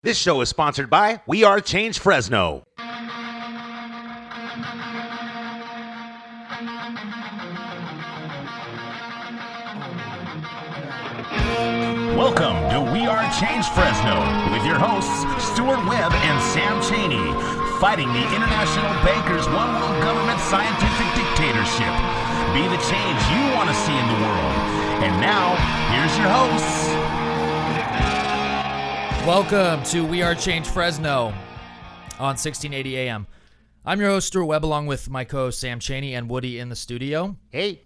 This show is sponsored by We Are Change Fresno. Welcome to We Are Change Fresno with your hosts, Stuart Webb and Sam Cheney, fighting the international bankers' one-world government scientific dictatorship. Be the change you want to see in the world. And now, here's your hosts. Welcome to We Are Change Fresno on 1680 AM. I'm your host, Stuart Webb, along with my co-host Sam Cheney and Woody in the studio. Hey.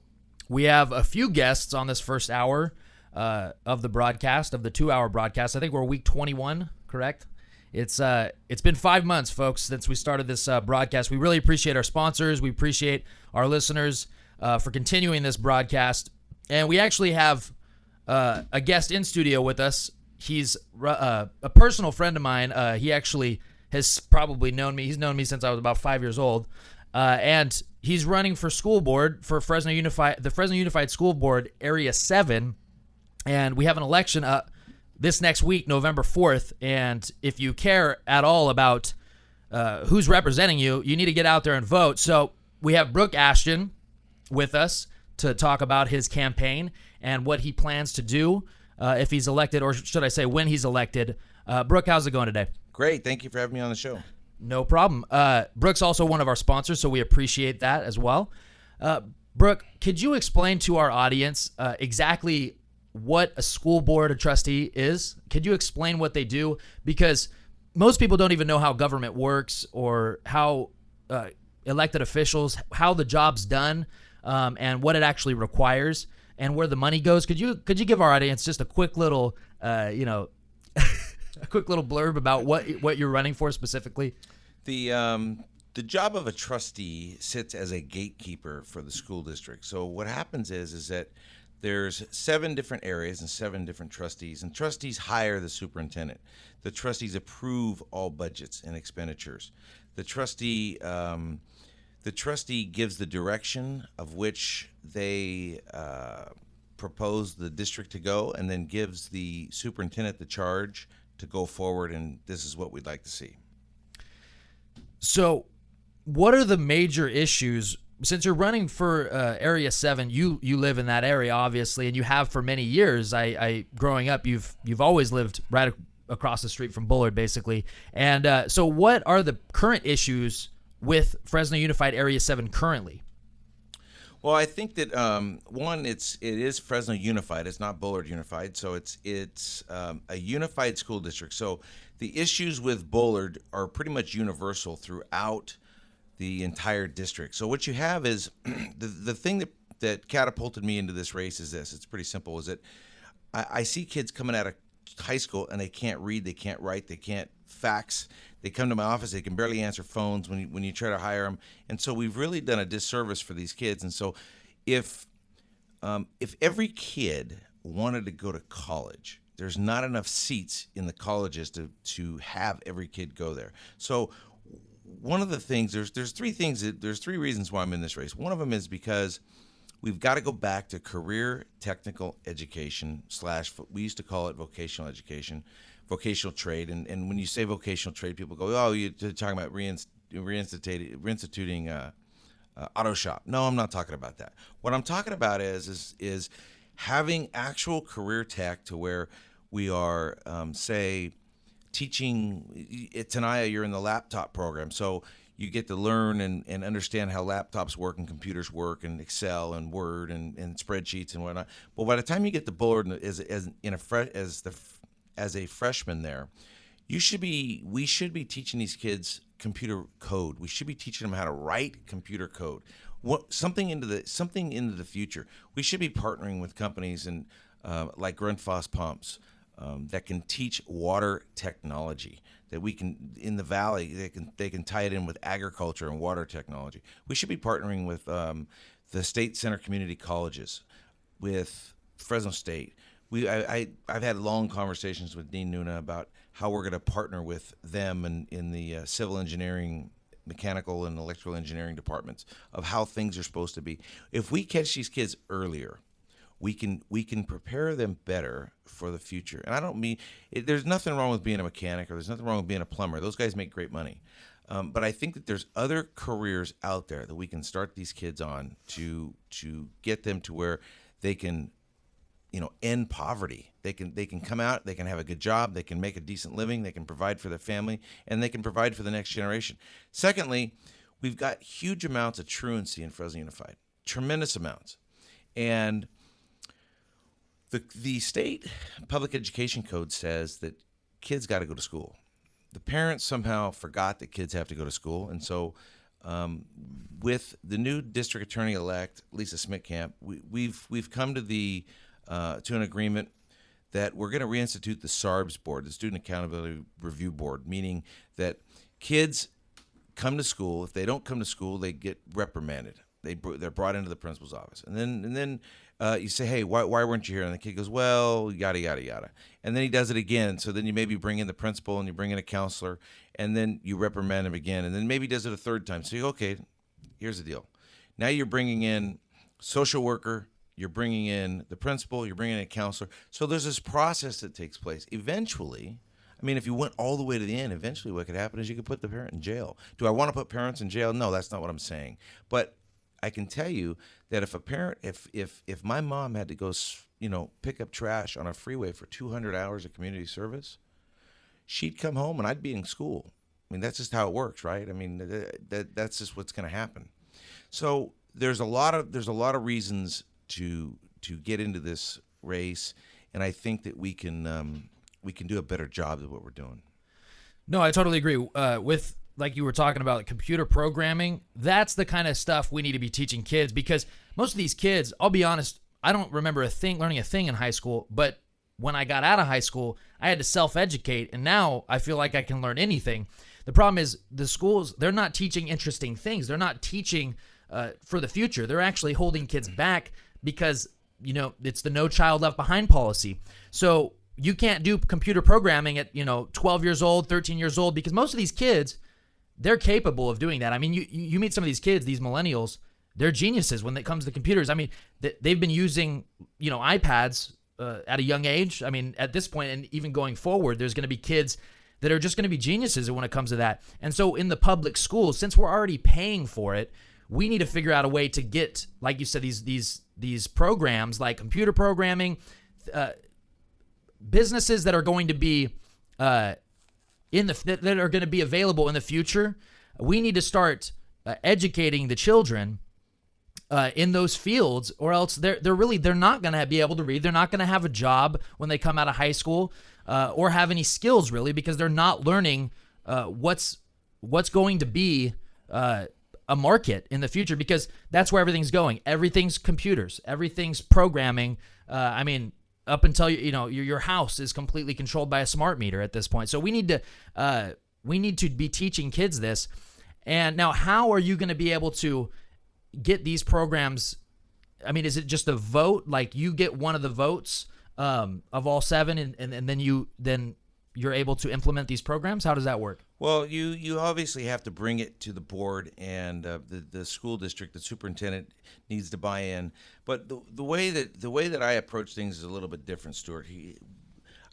We have a few guests on this first hour of the broadcast, of the 2-hour broadcast. I think we're week 21, correct? It's been 5 months, folks, since we started this broadcast. We really appreciate our sponsors. We appreciate our listeners for continuing this broadcast. And we actually have a guest in studio with us. He's a personal friend of mine. He actually has probably known me. He's known me since I was about 5 years old. And he's running for school board for Fresno Unified, the Fresno Unified School Board, Area 7. And we have an election this next week, November 4th. And if you care at all about who's representing you, you need to get out there and vote. So we have Brooke Ashjian with us to talk about his campaign and what he plans to do if he's elected, or should I say when he's elected. Brooke, how's it going today? Great. Thank you for having me on the show. No problem. Brooke's also one of our sponsors, so we appreciate that as well. Brooke, could you explain to our audience exactly what a school board of trustee is? Could you explain what they do? Because most people don't even know how government works or how elected officials, how the job's done, and what it actually requires and where the money goes. Could you give our audience just a quick little, a quick little blurb about what you're running for specifically? The job of a trustee sits as a gatekeeper for the school district. So what happens is that there's 7 different areas and 7 different trustees, and trustees hire the superintendent. The trustees approve all budgets and expenditures. The trustee gives the direction of which they propose the district to go, and then gives the superintendent the charge to go forward, and this is what we'd like to see. So what are the major issues? Since you're running for Area 7, you live in that area, obviously, and you have for many years. Growing up, you've always lived right across the street from Bullard, basically. And so what are the current issues with Fresno Unified Area 7 currently? Well, I think that one, it is Fresno Unified. It's not Bullard Unified, so it's a unified school district. So the issues with Bullard are pretty much universal throughout the entire district. So what you have is the thing that catapulted me into this race is this. It's pretty simple. Is that I see kids coming out of high school and they can't read, they can't write, they can't fax. They come to my office, they can barely answer phones when you try to hire them. And so we've really done a disservice for these kids. And so if every kid wanted to go to college, there's not enough seats in the colleges to have every kid go there. So one of the things, there's 3 things, there's 3 reasons why I'm in this race. One of them is because we've got to go back to career technical education / we used to call it vocational education, vocational trade. And when you say vocational trade, people go, oh, you're talking about reinstituting auto shop. No, I'm not talking about that. What I'm talking about is having actual career tech to where we are, say, teaching at Tenaya, you're in the laptop program. So you get to learn and understand how laptops work and computers work and Excel and Word and spreadsheets and whatnot. But by the time you get to Bullard as a freshman there, we should be teaching these kids computer code. We should be teaching them how to write computer code. Something into the future. We should be partnering with companies and like Grundfos Pumps that can teach water technology. That we can in the valley, they can tie it in with agriculture and water technology. We should be partnering with the state center community colleges, with Fresno State. I've had long conversations with Dean Nuna about how we're going to partner with them in the civil engineering, mechanical, and electrical engineering departments of how things are supposed to be. If we catch these kids earlier, we can prepare them better for the future. And I don't mean there's nothing wrong with being a mechanic, or there's nothing wrong with being a plumber. Those guys make great money. But I think that there's other careers out there that we can start these kids on to get them to where they can, end poverty. They can come out, they can have a good job, they can make a decent living, they can provide for their family, and they can provide for the next generation. Secondly, we've got huge amounts of truancy in Fresno Unified, tremendous amounts. And the state public education code says that kids got to go to school. The parents somehow forgot that kids have to go to school, and so with the new district attorney-elect Lisa Smitkamp, we've come to an agreement that we're going to reinstitute the SARBS board, the Student Accountability Review Board, meaning that kids come to school. If they don't come to school, they get reprimanded. They're brought into the principal's office, and then you say, hey, why weren't you here? And the kid goes, well, yada yada yada, and then he does it again. So then you maybe bring in the principal and you bring in a counselor, and then you reprimand him again, and then maybe he does it a third time. So you go, okay, here's the deal. Now you're bringing in social worker, you're bringing in the principal, you're bringing in a counselor. So there's this process that takes place. Eventually, I mean, if you went all the way to the end, eventually what could happen is you could put the parent in jail. Do I want to put parents in jail? No, that's not what I'm saying. But I can tell you that if a parent, if my mom had to go, pick up trash on a freeway for 200 hours of community service, she'd come home and I'd be in school. I mean, that's just how it works, right? I mean, that's just what's going to happen. So there's a lot of reasons to get into this race, and I think that we can do a better job of what we're doing. No, I totally agree. With, like you were talking about, computer programming, that's the kind of stuff we need to be teaching kids, because most of these kids, I'll be honest, I don't remember learning a thing in high school, but when I got out of high school, I had to self-educate, and now I feel like I can learn anything. The problem is the schools, they're not teaching interesting things. They're not teaching for the future. They're actually holding kids back because, it's the No Child Left Behind policy. So you can't do computer programming at, 12 years old, 13 years old, because most of these kids, they're capable of doing that. I mean, you meet some of these kids, these millennials, they're geniuses when it comes to computers. I mean, they've been using, iPads at a young age. I mean, at this point, and even going forward, there's going to be kids that are just going to be geniuses when it comes to that. And so in the public schools, since we're already paying for it, we need to figure out a way to get, like you said, these programs like computer programming, businesses that are going to be that are going to be available in the future. We need to start educating the children in those fields, or else they're not going to be able to read. They're not going to have a job when they come out of high school, or have any skills really, because they're not learning what's going to be a market in the future, because that's where everything's going. Everything's computers. Everything's programming. I mean, up until your house is completely controlled by a smart meter at this point. So we need to be teaching kids this. And now, how are you going to be able to get these programs? I mean, is it just a vote? Like you get one of the votes of all seven, and then you're able to implement these programs? How does that work? Well, you obviously have to bring it to the board, and the school district, the superintendent needs to buy in. But the way that I approach things is a little bit different, Stuart.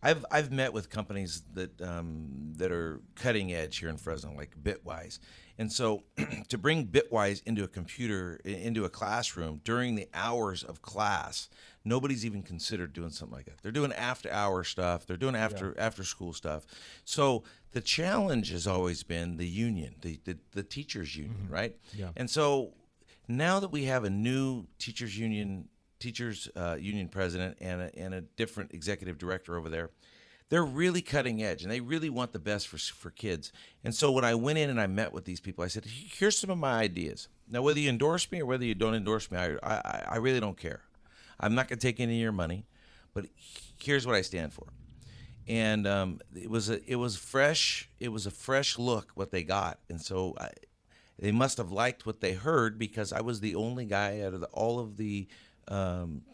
I've met with companies that are cutting edge here in Fresno, like Bitwise, and so to bring Bitwise into a classroom during the hours of class, nobody's even considered doing something like that. They're doing after-hour stuff. They're doing after-school stuff. So the challenge has always been the union, the teachers' union, right? Yeah. And so now that we have a new teachers union president and a different executive director over there, they're really cutting edge, and they really want the best for kids. And so when I went in and I met with these people, I said, here's some of my ideas. Now, whether you endorse me or whether you don't endorse me, I really don't care. I'm not going to take any of your money, but here's what I stand for. And it was a fresh look what they got, and so they must have liked what they heard, because I was the only guy out of all of the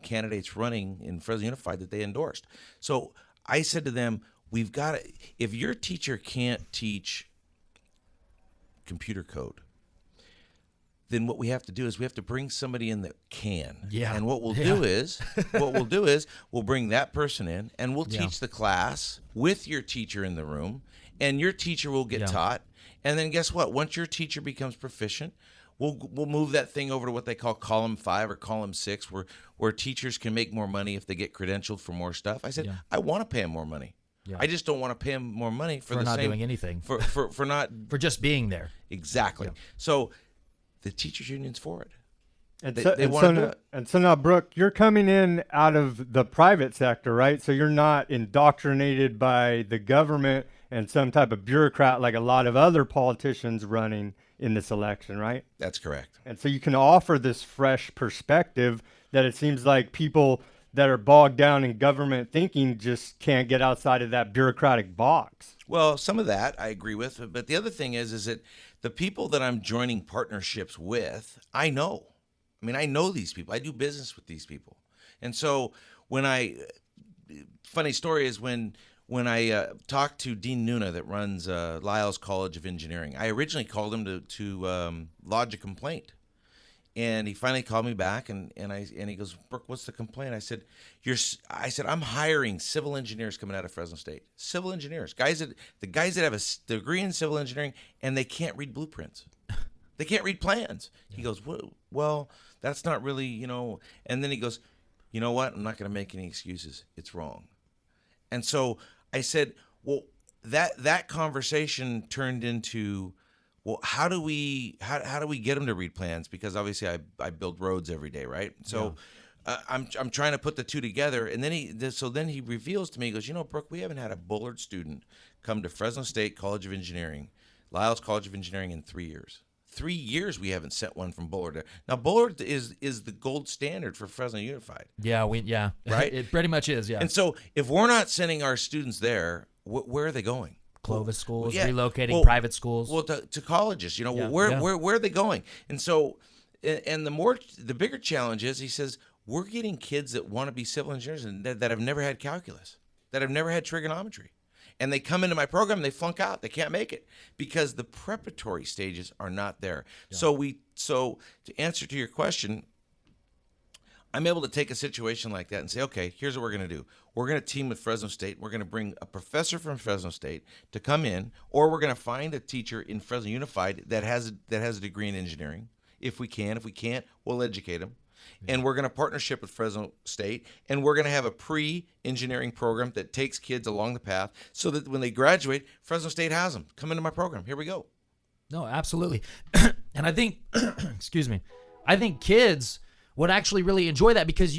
candidates running in Fresno Unified that they endorsed. So I said to them, we've got to, if your teacher can't teach computer code, then what we have to do is we have to bring somebody in that can. Yeah. And what we'll do is we'll bring that person in and we'll teach the class with your teacher in the room, and your teacher will get taught. And then guess what? Once your teacher becomes proficient, we'll move that thing over to what they call column 5 or column 6, where teachers can make more money if they get credentialed for more stuff. I said, I want to pay them more money. Yeah. I just don't want to pay them more money for not doing anything. For not for just being there. Exactly. Yeah. So the teachers union's for it. And they want to do it. And so now, Brooke, you're coming in out of the private sector, right? So you're not indoctrinated by the government and some type of bureaucrat like a lot of other politicians running in this election, right? That's correct. And so you can offer this fresh perspective that it seems like people that are bogged down in government thinking just can't get outside of that bureaucratic box. Well, some of that I agree with, but the other thing is that the people that I'm joining partnerships with, I know. I mean, I know these people. I do business with these people. And so funny story is when I talked to Dean Nuna that runs Lyles College of Engineering, I originally called him to lodge a complaint. And he finally called me back, and he goes, Brooke, what's the complaint? I said, I'm hiring civil engineers coming out of Fresno State. Civil engineers, the guys that have a degree in civil engineering, and they can't read blueprints. They can't read plans. Yeah. He goes, well, that's not really, And then he goes, you know what? I'm not going to make any excuses. It's wrong. And so I said, well, that conversation turned into, well, how do we get them to read plans? Because obviously I build roads every day, right? So I'm trying to put the two together, and then he reveals to me, he goes, Brooke, we haven't had a Bullard student come to Fresno State College of Engineering, Lyles College of Engineering in 3 years. 3 years we haven't sent one from Bullard. Now Bullard is the gold standard for Fresno Unified. Yeah, right. It pretty much is. Yeah. And so if we're not sending our students there, where are they going? Clovis schools, relocating private schools. Well, to colleges, where are they going? And so, and the bigger challenge is, he says, we're getting kids that want to be civil engineers and that have never had calculus, that have never had trigonometry. And they come into my program, they flunk out. They can't make it because the preparatory stages are not there. Yeah. So to answer to your question, I'm able to take a situation like that and say, okay, here's what we're going to do. We're going to team with Fresno State. We're going to bring a professor from Fresno State to come in, or we're going to find a teacher in Fresno Unified that has a degree in engineering. If we can't, we'll educate them. And we're going to partnership with Fresno State, and we're going to have a pre-engineering program that takes kids along the path so that when they graduate, Fresno State has them. Come into my program. Here we go. No, absolutely. And I think, I think kids would actually really enjoy that because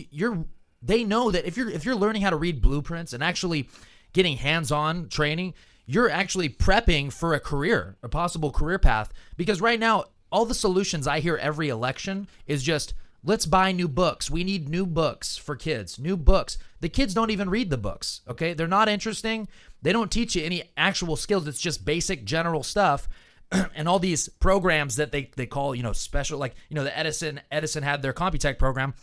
they know that if you're learning how to read blueprints and actually getting hands-on training, you're actually prepping for a possible career path. Because right now, all the solutions I hear every election is just, let's buy new books. We need new books for kids, new books. The kids don't even read the books, okay? They're not interesting. They don't teach you any actual skills. It's just basic general stuff. And all these programs that they call, special, like, the Edison had their Computech program.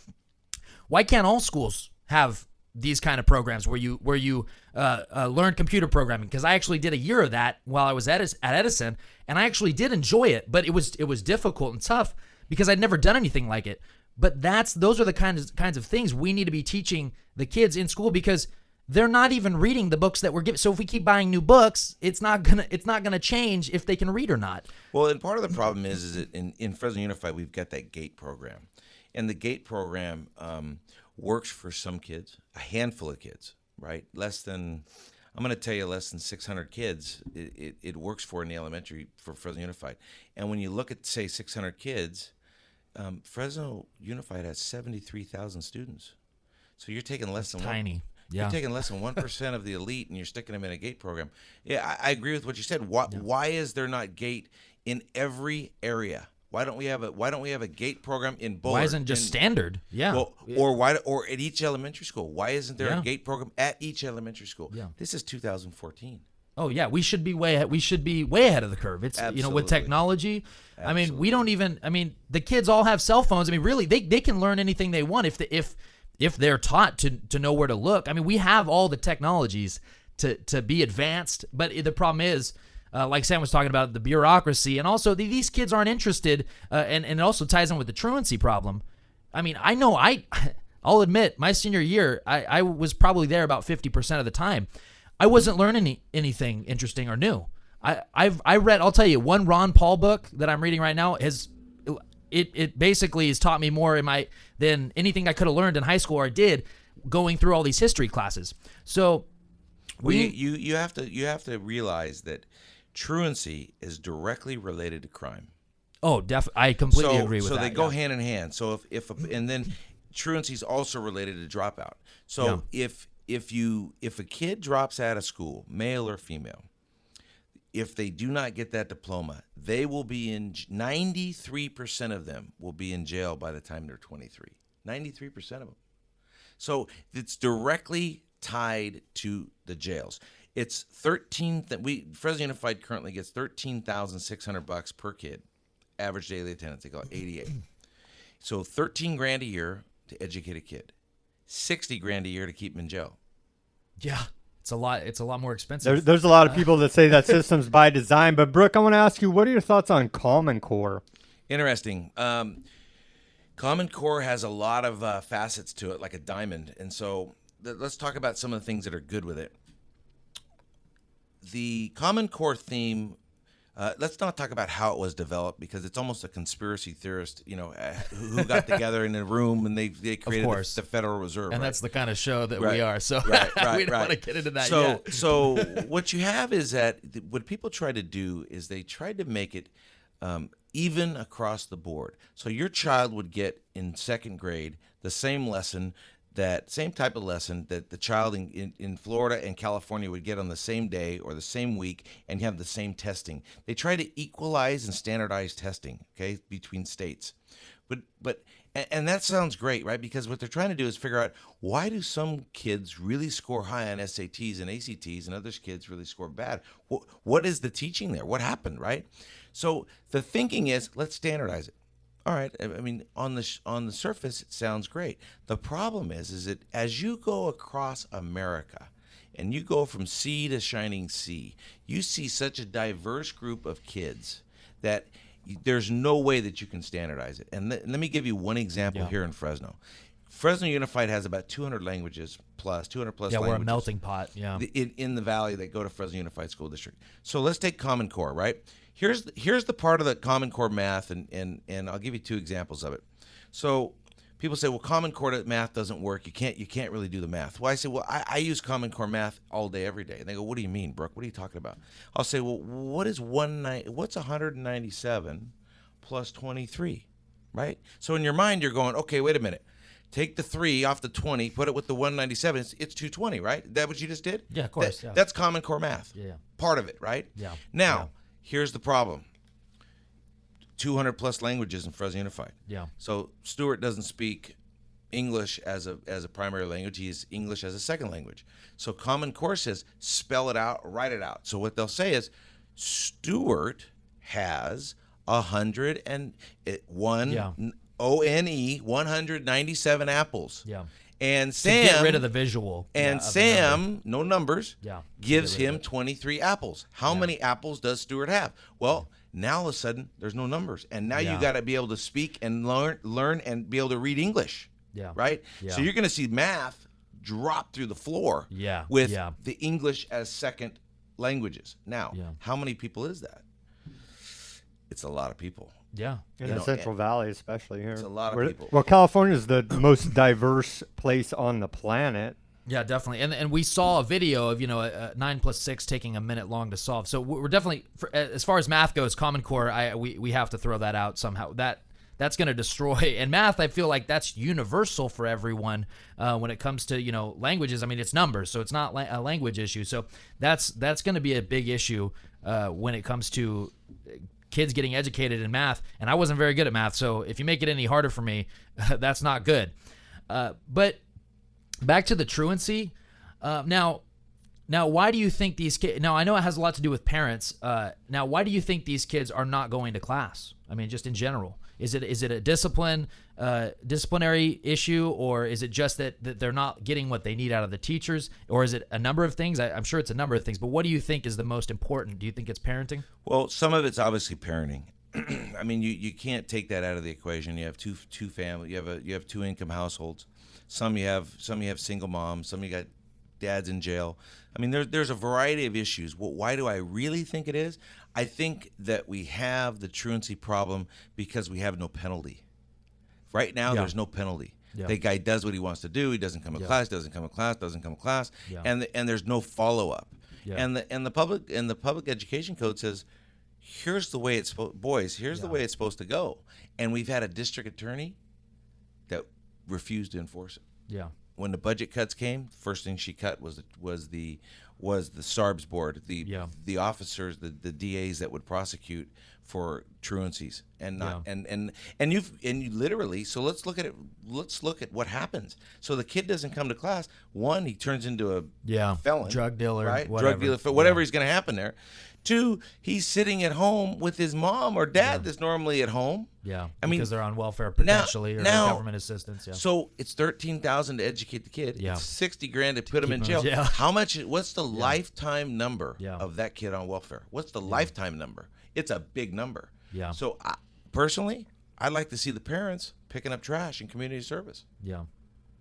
Why can't all schools have these kind of programs where you learn computer programming? Because I actually did a year of that while I was at Edison, and I actually did enjoy it, but it was difficult and tough because I'd never done anything like it. But those are the kinds of things we need to be teaching the kids in school because they're not even reading the books that we're given. So if we keep buying new books, it's not gonna change if they can read or not. Well, and part of the problem is that in Fresno Unified we've got that GATE program, and the GATE program works for some kids, a handful of kids, right? Less than 600 kids. It works for in the elementary for Fresno Unified, and when you look at say 600 kids. Fresno Unified has 73,000 students, so you're taking less than tiny. You're taking less than 1% of the elite, and you're sticking them in a GATE program. Yeah, I agree with what you said. Why is there not GATE in every area? Why don't we have a GATE program in Bullard? Why isn't it just standard? Yeah. Well, or at each elementary school? Why isn't there a GATE program at each elementary school? Yeah. This is 2014. Oh yeah, we should be way ahead of the curve. It's Absolutely. With technology. Absolutely. I mean, we don't even. I mean, the kids all have cell phones. I mean, really, they can learn anything they want if they're taught to know where to look. I mean, we have all the technologies to be advanced, but the problem is like Sam was talking about, the bureaucracy, and also these kids aren't interested, and it also ties in with the truancy problem. I mean, I know I'll admit, my senior year, I was probably there about 50% of the time. I wasn't learning anything interesting or new. I read, I'll tell you, one Ron Paul book that I'm reading right now it basically has taught me more than anything I could have learned in high school or did going through all these history classes. So you have to realize that truancy is directly related to crime. Oh, I completely agree with that. So they go hand in hand. So and then truancy is also related to dropout. So if a kid drops out of school, male or female, if they do not get that diploma, they will be 93% of them will be in jail by the time they're 23. 93% of them. So it's directly tied to the jails. It's Fresno Unified currently gets $13,600 per kid, average daily attendance. They call it 88. So $13,000 a year to educate a kid, $60,000 a year to keep them in jail. Yeah, it's a lot. It's a lot more expensive. There's a lot of people that say that system's by design. But Brooke, I want to ask you, what are your thoughts on Common Core? Interesting. Common Core has a lot of facets to it, like a diamond. And so let's talk about some of the things that are good with it. The Common Core theme, let's not talk about how it was developed, because it's almost a conspiracy theorist, who got together in a room and they created the Federal Reserve. And that's the kind of show that we are. So we don't want to get into that yet. So what you have is that what people try to do is they tried to make it even across the board. So your child would get in second grade the same type of lesson that the child in Florida and California would get on the same day or the same week, and you have the same testing. They try to equalize and standardize testing, okay, between states. But that sounds great, right? Because what they're trying to do is figure out, why do some kids really score high on SATs and ACTs and other kids really score bad? What is the teaching there? What happened, right? So the thinking is, let's standardize it. All right. I mean, on the surface, it sounds great. The problem is that as you go across America and you go from sea to shining sea, you see such a diverse group of kids that there's no way that you can standardize it. And let me give you one example here in Fresno. Fresno Unified has about 200 languages plus, 200 plus languages. Yeah, we're a melting pot, in the valley that go to Fresno Unified School District. So let's take Common Core, right? Here's the part of the Common Core math, and I'll give you two examples of it. So people say, well, Common Core math doesn't work. You can't really do the math. Well, I say, well, I use Common Core math all day, every day. And they go, what do you mean, Brooke? What are you talking about? I'll say, well, what's 197 plus 23, right? So in your mind, you're going, okay, wait a minute. Take the 3 off the 20, put it with the 197. It's 220, right? Is that what you just did? Yeah, of course. That's Common Core math. Yeah. Part of it, right? Yeah. Now, here's the problem. 200 plus languages in Fresno Unified. Yeah. So Stuart doesn't speak English as a primary language. He is English as a second language. So Common Core says, spell it out, write it out. So what they'll say is, Stuart has 197 apples. Yeah. And Sam, to get rid of the visual. And Sam, no numbers, gives him 23 apples. How many apples does Stuart have? Well, now all of a sudden there's no numbers, and now you got to be able to speak and learn and be able to read English. Yeah. Right. Yeah. So you're going to see math drop through the floor. With the English as second languages. Now, how many people is that? It's a lot of people. Yeah. In the Central Valley, especially here. It's a lot of people. Well, California is the most diverse place on the planet. Yeah, definitely. And we saw a video of, 9 plus 6 taking a minute long to solve. So we're definitely, as far as math goes, Common Core, we have to throw that out somehow. That's going to destroy. And math, I feel like that's universal for everyone when it comes to, languages. I mean, it's numbers, so it's not a language issue. So that's going to be a big issue when it comes to kids getting educated in math. And I wasn't very good at math, so if you make it any harder for me, that's not good. But back to the truancy. Now, why do you think these kids? Now, I know it has a lot to do with parents. Now, why do you think these kids are not going to class? I mean, just in general. Is it a disciplinary issue, or is it just that they're not getting what they need out of the teachers, or is it a number of things? I'm sure it's a number of things, but what do you think is the most important? Do you think it's parenting? Well, some of it's obviously parenting. I mean, you can't take that out of the equation. You have two family. You have two income households. Some you have single moms. Some you got dads in jail. I mean, there's a variety of issues. Well, why do I really think it is? I think that we have the truancy problem because we have no penalty. Right now, there's no penalty. Yeah. The guy does what he wants to do. He doesn't come to class. Doesn't come to class. Yeah. And there's no follow up. Yeah. And the public education code says, here's the way it's the way it's supposed to go. And we've had a district attorney that refused to enforce it. Yeah. When the budget cuts came, the first thing she cut was the SARBS board, the officers, the DAs that would prosecute for truancies and not and you literally. So let's look at it. Let's look at what happens. So the kid doesn't come to class. One, he turns into a felon, drug dealer, right? whatever. Drug dealer, whatever is going to happen there. Two, he's sitting at home with his mom or dad that's normally at home. Yeah, I mean, because they're on welfare potentially or government assistance. Yeah. So it's $13,000 to educate the kid. Yeah. It's $60,000 to put him in jail. Yeah. How much? What's the lifetime number Yeah. of that kid on welfare? What's the lifetime number? It's a big number. Yeah. So personally, I'd like to see the parents picking up trash in community service, Yeah.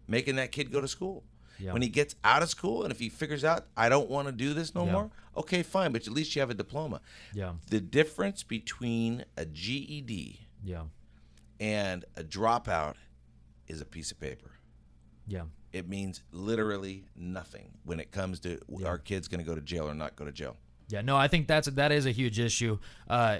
making that kid go to school. Yeah. When he gets out of school, and if he figures out, I don't want to do this no Yeah. more, okay, fine, but at least you have a diploma. Yeah. The difference between a GED Yeah. and a dropout is a piece of paper. Yeah. It means literally nothing when it comes to our kids going to go to jail or not go to jail. Yeah, no, I think that is a huge issue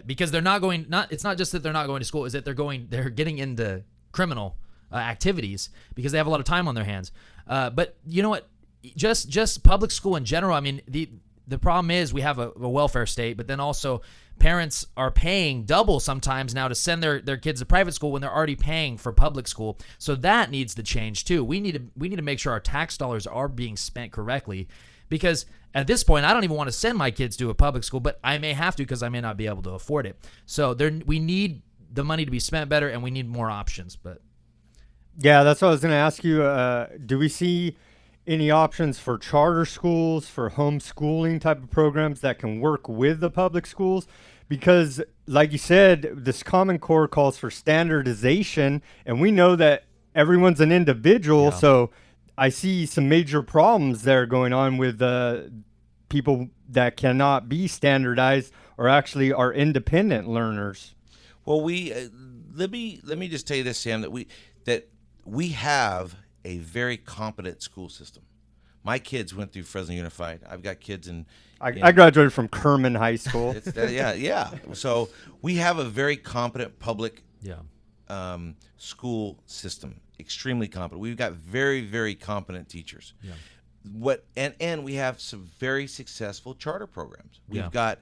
because they're not going. It's not just that they're not going to school; is that they're getting into criminal activities because they have a lot of time on their hands. But you know what? Just public school in general. I mean, the problem is we have a welfare state, but then also parents are paying double sometimes now to send their kids to private school when they're already paying for public school. So that needs to change too. We need to make sure our tax dollars are being spent correctly. Because at this point, I don't even want to send my kids to a public school, but I may have to because I may not be able to afford it. So we need the money to be spent better, and we need more options. But yeah, that's what I was going to ask you. Do we see any options for charter schools, for homeschooling type of programs that can work with the public schools? Because, like you said, this Common Core calls for standardization, and we know that everyone's an individual, so I see some major problems there going on with people that cannot be standardized or actually are independent learners. Well, let me just tell you this, Sam, that we have a very competent school system. My kids went through Fresno Unified. I've got kids in I graduated from Kerman High School. Yeah. So we have a very competent public school system. Extremely competent. We've got very, very competent teachers. Yeah. And we have some very successful charter programs. We've got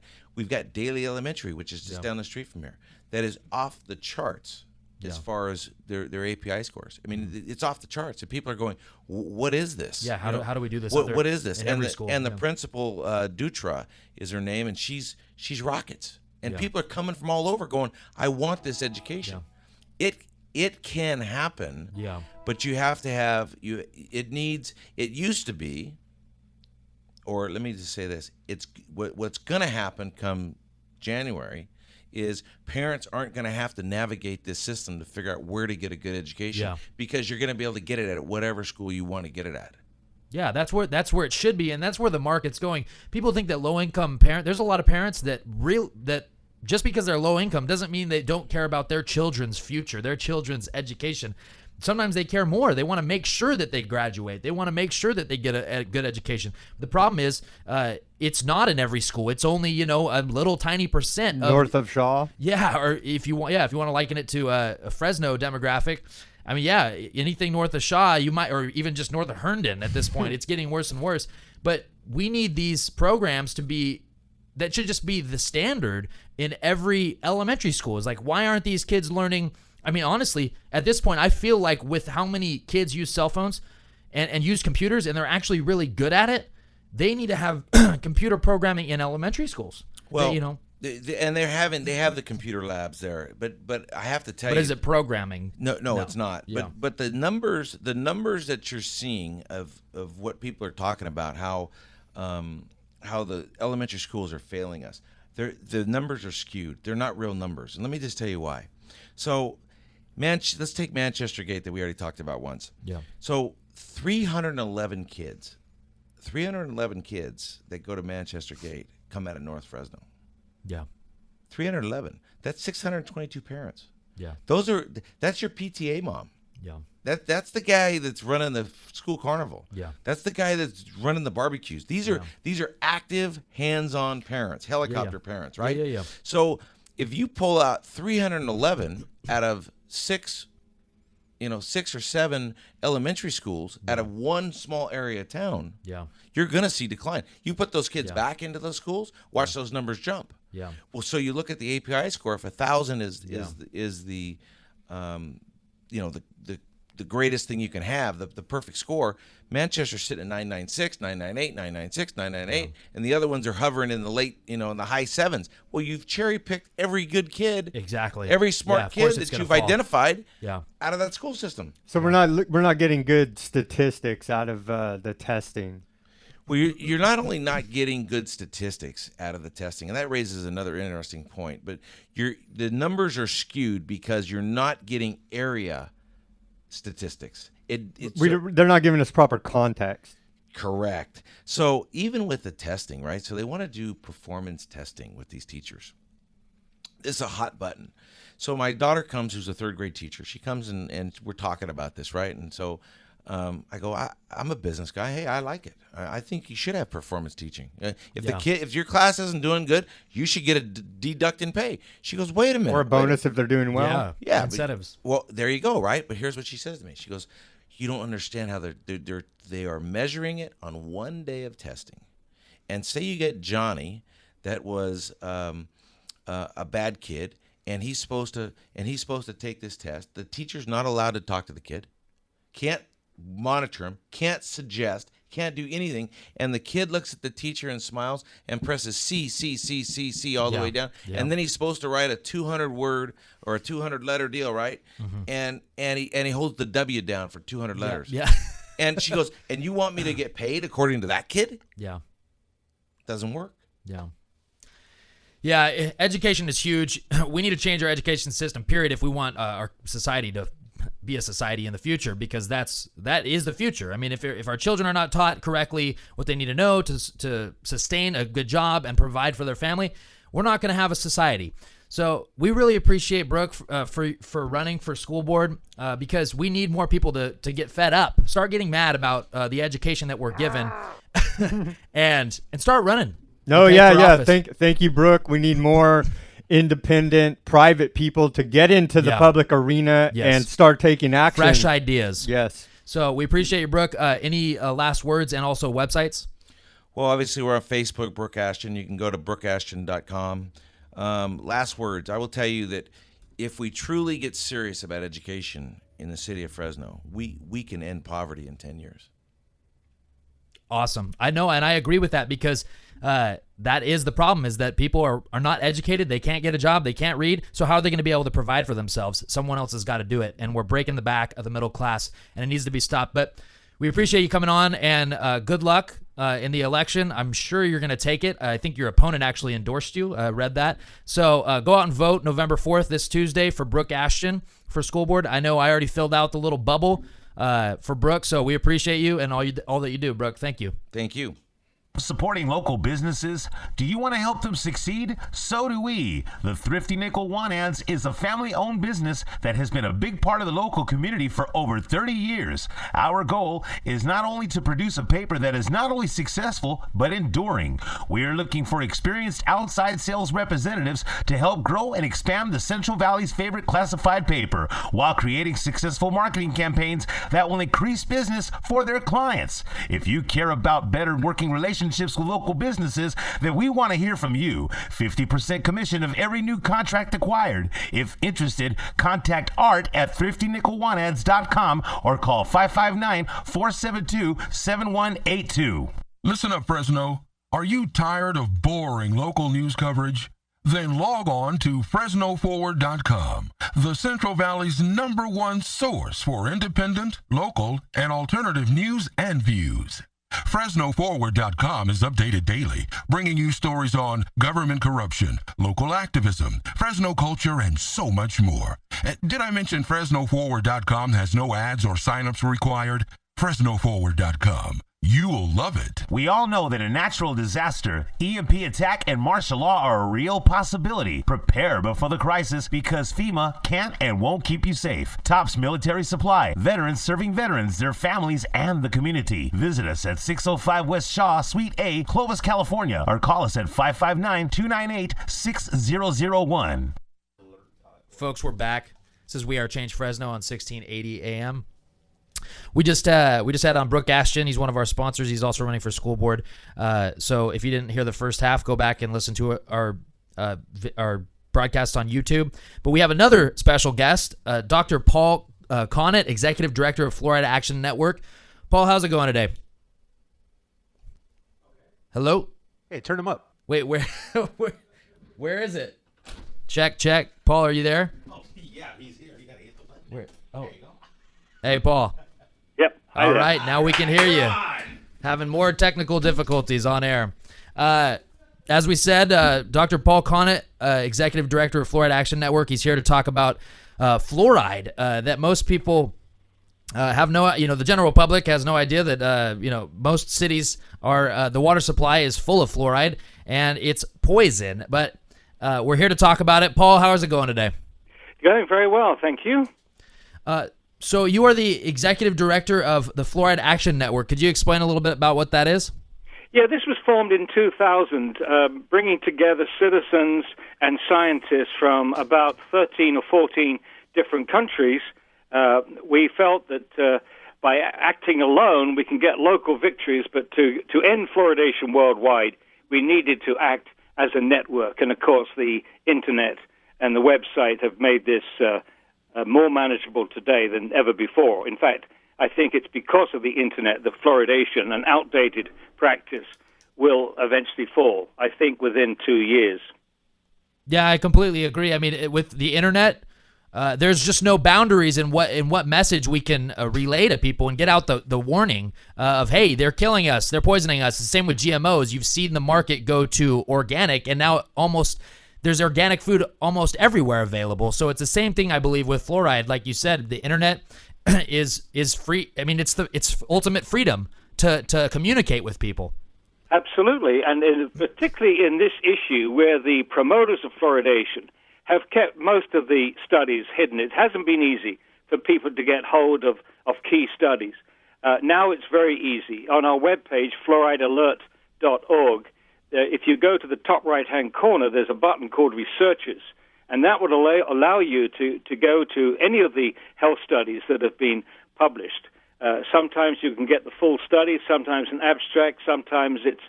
Daly Elementary, which is just down the street from here, that is off the charts as far as their API scores. I mean, it's off the charts, and people are going, "What is this? Yeah, how do we do this? What is this?" And the principal, Dutra, is her name, and she's rockets, and people are coming from all over, going, "I want this education." Yeah. It can happen. Yeah. But you have to have It used to be, or let me just say this: it's what's going to happen come January. Is parents aren't going to have to navigate this system to figure out where to get a good education because you're going to be able to get it at whatever school you want to get it at. Yeah, that's where it should be, and that's where the market's going. People think that low-income there's a lot of parents that just because they're low income doesn't mean they don't care about their children's future, their children's education. Sometimes they care more. They want to make sure that they graduate. They want to make sure that they get a good education. The problem is it's not in every school. It's only, a little tiny percent north of Shaw. Yeah, or if you want to liken it to a Fresno demographic, I mean, yeah, anything north of Shaw, you might, or even just north of Herndon at this point, it's getting worse and worse. But we need these programs that should just be the standard in every elementary school. It's like, why aren't these kids learning? I mean, honestly, at this point, I feel like with how many kids use cell phones and use computers, and they're actually really good at it, they need to have computer programming in elementary schools. Well, And they have the computer labs there, but I have to tell you, But is it programming? no, it's not. Yeah. But the numbers that you're seeing of what people are talking about, how the elementary schools are failing us, the numbers are skewed. They're not real numbers, and let me just tell you why. So, let's take Manchester Gate that we already talked about once. Yeah. So 311 kids that go to Manchester Gate come out of North Fresno. Yeah. 311. That's 622 parents. Yeah. That's your PTA mom. Yeah. That's the guy that's running the school carnival. Yeah. That's the guy that's running the barbecues. These are active, hands-on parents, helicopter parents, right? Yeah. So if you pull out 311 out of six or seven elementary schools out of one small area of town, you're going to see decline. You put those kids back into those schools, watch those numbers jump. Yeah. Well, so you look at the API score. If 1,000 is the the greatest thing you can have, the perfect score, Manchester's sitting at 996, 998, 996, 998, and the other ones are hovering in the late, in the high sevens. Well, you've cherry picked every good kid, Exactly. every smart kid that you've identified, Yeah. out of that school system. So we're not getting good statistics out of the testing. Well, you're not only not getting good statistics out of the testing, and that raises another interesting point, but the numbers are skewed because you're not getting area statistics. They're not giving us proper context. Correct. So even with the testing, right? So they want to do performance testing with these teachers. It's a hot button. So my daughter comes, who's a third grade teacher. She comes and we're talking about this, right? And so I go, I'm a business guy. Hey, I like it. I think you should have performance teaching. If your class isn't doing good, you should get a deduct in pay. She goes, wait a minute. Or a bonus if they're doing well. Yeah, incentives. Well, there you go, right? But here's what she says to me. She goes, you don't understand how they are measuring it on one day of testing. And say you get Johnny, that was a bad kid, and he's supposed to take this test. The teacher's not allowed to talk to the kid, can't monitor him, can't suggest, can't do anything, and the kid looks at the teacher and smiles and presses C all the way down, and then he's supposed to write a 200-word or a 200-letter deal, right? Mm-hmm. And he holds the W down for 200 letters. Yeah. And she goes, and you want me to get paid according to that kid? Yeah. Doesn't work. Yeah. Yeah, education is huge. We need to change our education system, period, if we want our society to be a society in the future, because that is the future. I mean, if our children are not taught correctly what they need to know to sustain a good job and provide for their family, we're not going to have a society. So we really appreciate Brooke for running for school board, because we need more people to get fed up, start getting mad about the education that we're given, and start running. No, yeah. Thank you, Brooke. We need more independent, private people to get into the public arena and start taking action. Fresh ideas. Yes. So we appreciate you, Brooke. Any last words and also websites? Well, obviously we're on Facebook, Brooke Ashjian. You can go to brookeashjian.com. Last words. I will tell you that if we truly get serious about education in the city of Fresno, we can end poverty in 10 years. Awesome. I know, and I agree with that, because that is the problem, is that people are not educated. They can't get a job. They can't read. So how are they going to be able to provide for themselves? Someone else has got to do it, and we're breaking the back of the middle class, and it needs to be stopped. But we appreciate you coming on, and good luck in the election. I'm sure you're going to take it. I think your opponent actually endorsed you. I read that. So go out and vote November 4th, this Tuesday, for Brooke Ashjian for school board. I know I already filled out the little bubble for Brooke, so we appreciate you and all that you do, Brooke. Thank you. Thank you. Supporting local businesses? Do you want to help them succeed? So do we. The Thrifty Nickel Want Ads is a family-owned business that has been a big part of the local community for over 30 years. Our goal is not only to produce a paper that is not only successful, but enduring. We are looking for experienced outside sales representatives to help grow and expand the Central Valley's favorite classified paper, while creating successful marketing campaigns that will increase business for their clients. If you care about better working relationships with local businesses, then we want to hear from you. 50% commission of every new contract acquired. If interested, contact Art at thriftynickelwantads.com or call 559-472-7182. Listen up, Fresno. Are you tired of boring local news coverage? Then log on to FresnoForward.com, the Central Valley's #1 source for independent, local, and alternative news and views. FresnoForward.com is updated daily, bringing you stories on government corruption, local activism, Fresno culture, and so much more. Did I mention FresnoForward.com has no ads or signups required? FresnoForward.com. You'll love it. We all know that a natural disaster, EMP attack, and martial law are a real possibility. Prepare before the crisis because FEMA can't and won't keep you safe. Tops Military Supply. Veterans serving veterans, their families, and the community. Visit us at 605 West Shaw, Suite A, Clovis, California, or call us at 559-298-6001. Folks, we're back. This is We Are Change Fresno on 1680 AM. We just had on Brooke Ashjian. He's one of our sponsors. He's also running for school board. So if you didn't hear the first half, go back and listen to our broadcast on YouTube. But we have another special guest, Dr. Paul Connett, Executive Director of Fluoride Action Network. Paul, how's it going today? Hello? Hey, turn him up. Wait, where is it? Check. Paul, are you there? Oh, yeah, he's here. You got to hit the button. Where? Oh. There you go. Hey, Paul. Yep. All right, now we can hear you. Having more technical difficulties on air. As we said, Dr. Paul Connett, Executive Director of Fluoride Action Network, he's here to talk about fluoride that most people have the general public has no idea that, most cities are, the water supply is full of fluoride and it's poison. But we're here to talk about it. Paul, how is it going today? Going very well, thank you. So you are the Executive Director of the Fluoride Action Network. Could you explain a little bit about what that is? Yeah, this was formed in 2000, bringing together citizens and scientists from about 13 or 14 different countries. We felt that by acting alone, we can get local victories, but to end fluoridation worldwide, we needed to act as a network. And, of course, the Internet and the website have made this more manageable today than ever before. In fact, I think it's because of the Internet that fluoridation, an outdated practice, will eventually fall, I think within 2 years. Yeah, I completely agree. I mean, with the Internet, there's just no boundaries in what message we can relay to people and get out the warning of, hey, they're killing us, they're poisoning us. The same with GMOs. You've seen the market go to organic, and now there's organic food almost everywhere available. So it's the same thing, I believe, with fluoride. Like you said, the Internet is free. I mean, it's ultimate freedom to communicate with people. Absolutely, and particularly in this issue where the promoters of fluoridation have kept most of the studies hidden. It hasn't been easy for people to get hold of key studies. Now it's very easy. On our webpage, fluoridealert.org, if you go to the top right-hand corner, there's a button called Researchers, and that would allow you to go to any of the health studies that have been published. Sometimes you can get the full study, sometimes an abstract, sometimes it's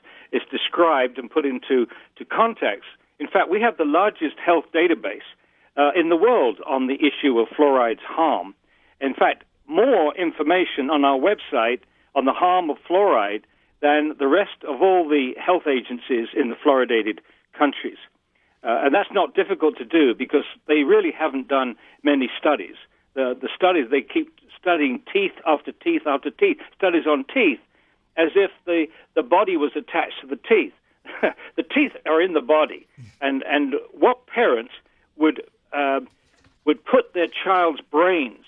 described and put into context. In fact, we have the largest health database in the world on the issue of fluoride's harm. In fact, more information on our website on the harm of fluoride than the rest of all the health agencies in the fluoridated countries. And that's not difficult to do because they really haven't done many studies. The studies, they keep studying teeth after teeth after teeth, studies on teeth, as if the body was attached to the teeth. The teeth are in the body. And what parents would put their child's brains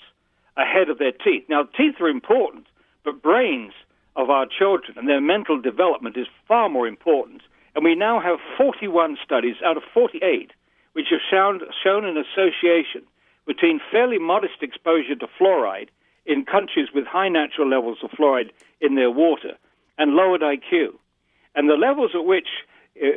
ahead of their teeth? Now, teeth are important, but brains of our children and their mental development is far more important. And we now have 41 studies out of 48 which have shown an association between fairly modest exposure to fluoride in countries with high natural levels of fluoride in their water and lowered IQ. And the levels at which,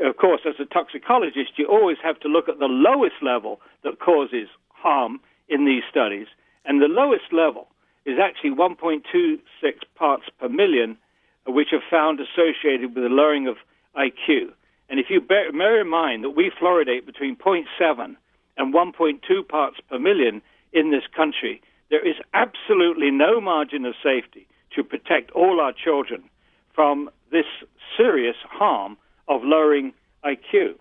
of course, as a toxicologist, you always have to look at the lowest level that causes harm in these studies. And the lowest level is actually 1.26 parts per million, which are found associated with the lowering of IQ. And if you bear in mind that we fluoridate between 0.7 and 1.2 parts per million in this country, there is absolutely no margin of safety to protect all our children from this serious harm of lowering IQ.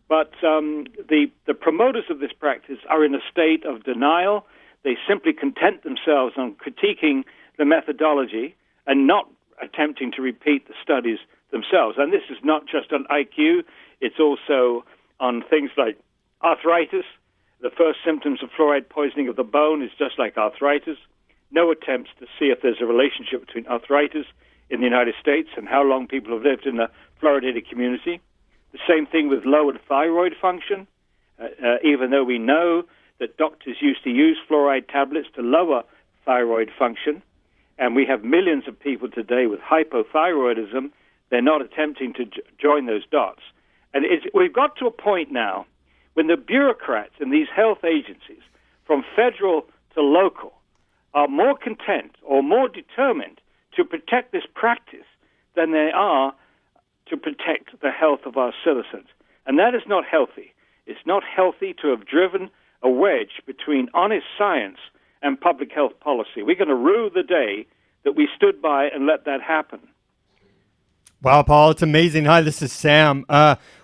But the promoters of this practice are in a state of denial. They simply content themselves on critiquing the methodology and not attempting to repeat the studies themselves. And this is not just on IQ, it's also on things like arthritis. The first symptoms of fluoride poisoning of the bone is just like arthritis. No attempts to see if there's a relationship between arthritis in the United States and how long people have lived in a fluoridated community. The same thing with lowered thyroid function, even though we know that doctors used to use fluoride tablets to lower thyroid function, and we have millions of people today with hypothyroidism. They're not attempting to join those dots. And we've got to a point now when the bureaucrats in these health agencies, from federal to local, are more content or more determined to protect this practice than they are to protect the health of our citizens. And that is not healthy. It's not healthy to have driven a wedge between honest science and public health policy. We're going to rue the day that we stood by and let that happen. Wow, Paul, it's amazing. Hi, this is Sam.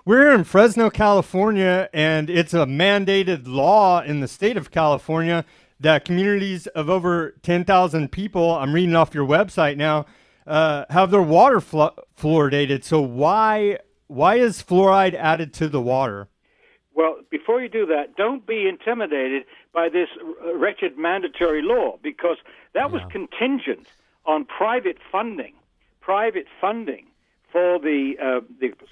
We're in Fresno, California, and it's a mandated law in the state of California that communities of over 10,000 people, I'm reading off your website now, have their water fluoridated. So why is fluoride added to the water? Well, before you do that, don't be intimidated by this wretched mandatory law, because that was contingent on private funding for the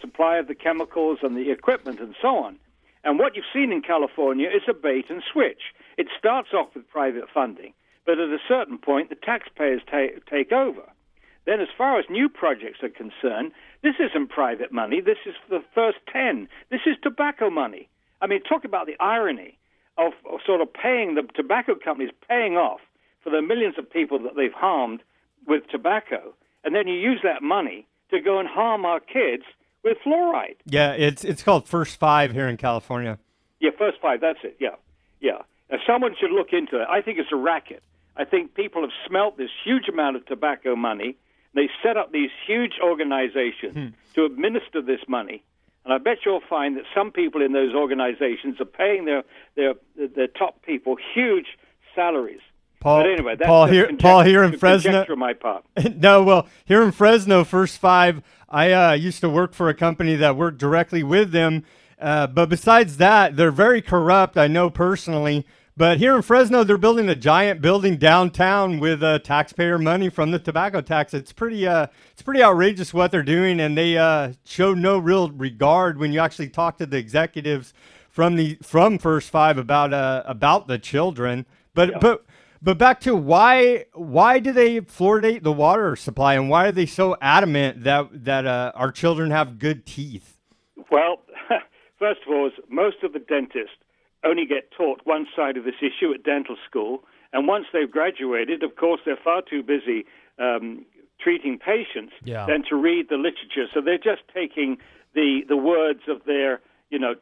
supply of the chemicals and the equipment and so on. And what you've seen in California is a bait and switch. It starts off with private funding, but at a certain point, the taxpayers take over. Then as far as new projects are concerned, this isn't private money. This is for the first 10. This is tobacco money. I mean, talk about the irony of sort of paying the tobacco companies paying off for the millions of people that they've harmed with tobacco, and then you use that money to go and harm our kids with fluoride. Yeah, it's called First Five here in California. Yeah, First Five, that's it, yeah. Now, someone should look into it. I think it's a racket. I think people have smelt this huge amount of tobacco money. They set up these huge organizations to administer this money. And I bet you'll find that some people in those organizations are paying their top people huge salaries. Paul, but anyway, that's Paul here in Fresno. Conjecture on my part. No, well, here in Fresno, First Five, I used to work for a company that worked directly with them. But besides that, they're very corrupt, I know personally. But here in Fresno, they're building a giant building downtown with taxpayer money from the tobacco tax. It's pretty outrageous what they're doing, and they show no real regard when you actually talk to the executives from First Five about the children. But back to why do they fluoridate the water supply, and why are they so adamant that our children have good teeth? Well, first of all, most of the dentists only get taught one side of this issue at dental school, and once they've graduated, of course, they're far too busy treating patients than to read the literature. So they're just taking the words of their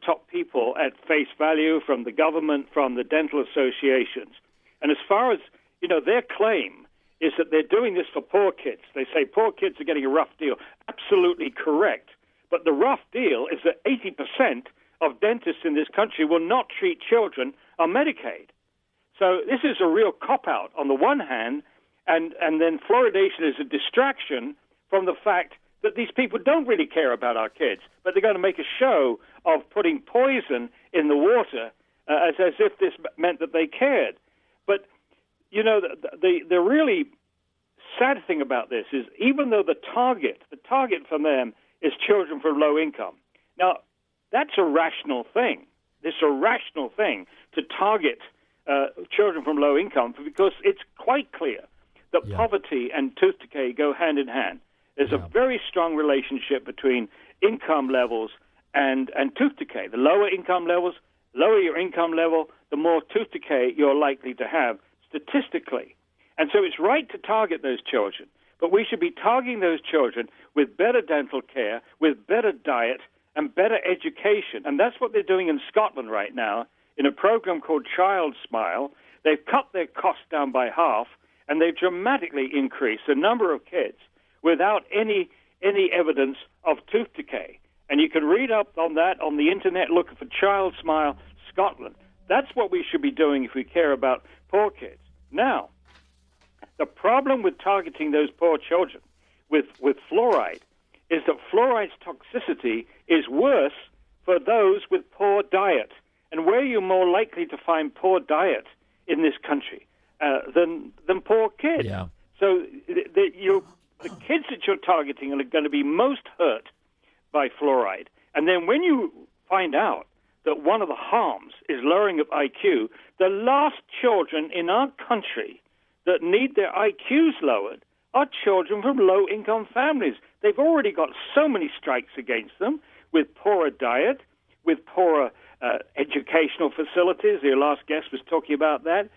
top people at face value from the government, from the dental associations. And as far as their claim is that they're doing this for poor kids. They say poor kids are getting a rough deal. Absolutely correct. But the rough deal is that 80% of dentists in this country will not treat children on Medicaid. So this is a real cop-out on the one hand, and then fluoridation is a distraction from the fact that these people don't really care about our kids, but they're going to make a show of putting poison in the water as if this meant that they cared. But, the really sad thing about this is even though the target for them is children from low income. Now, that's a rational thing. It's a rational thing to target children from low income because it's quite clear that poverty and tooth decay go hand in hand. There's a very strong relationship between income levels and tooth decay. The lower income levels, lower your income level, the more tooth decay you're likely to have statistically. And so it's right to target those children, but we should be targeting those children with better dental care, with better diet, and better education. And that's what they're doing in Scotland right now in a program called Child Smile. They've cut their costs down by half, and they've dramatically increased the number of kids without any evidence of tooth decay. And you can read up on that on the internet, looking for Child Smile Scotland. That's what we should be doing if we care about poor kids. Now, the problem with targeting those poor children with fluoride is that fluoride's toxicity is worse for those with poor diet. And where are you more likely to find poor diet in this country than poor kids? Yeah. So the kids that you're targeting are going to be most hurt by fluoride. And then when you find out that one of the harms is lowering of IQ, the last children in our country that need their IQs lowered are children from low-income families. They've already got so many strikes against them with poorer diet, with poorer educational facilities. Your last guest was talking about that.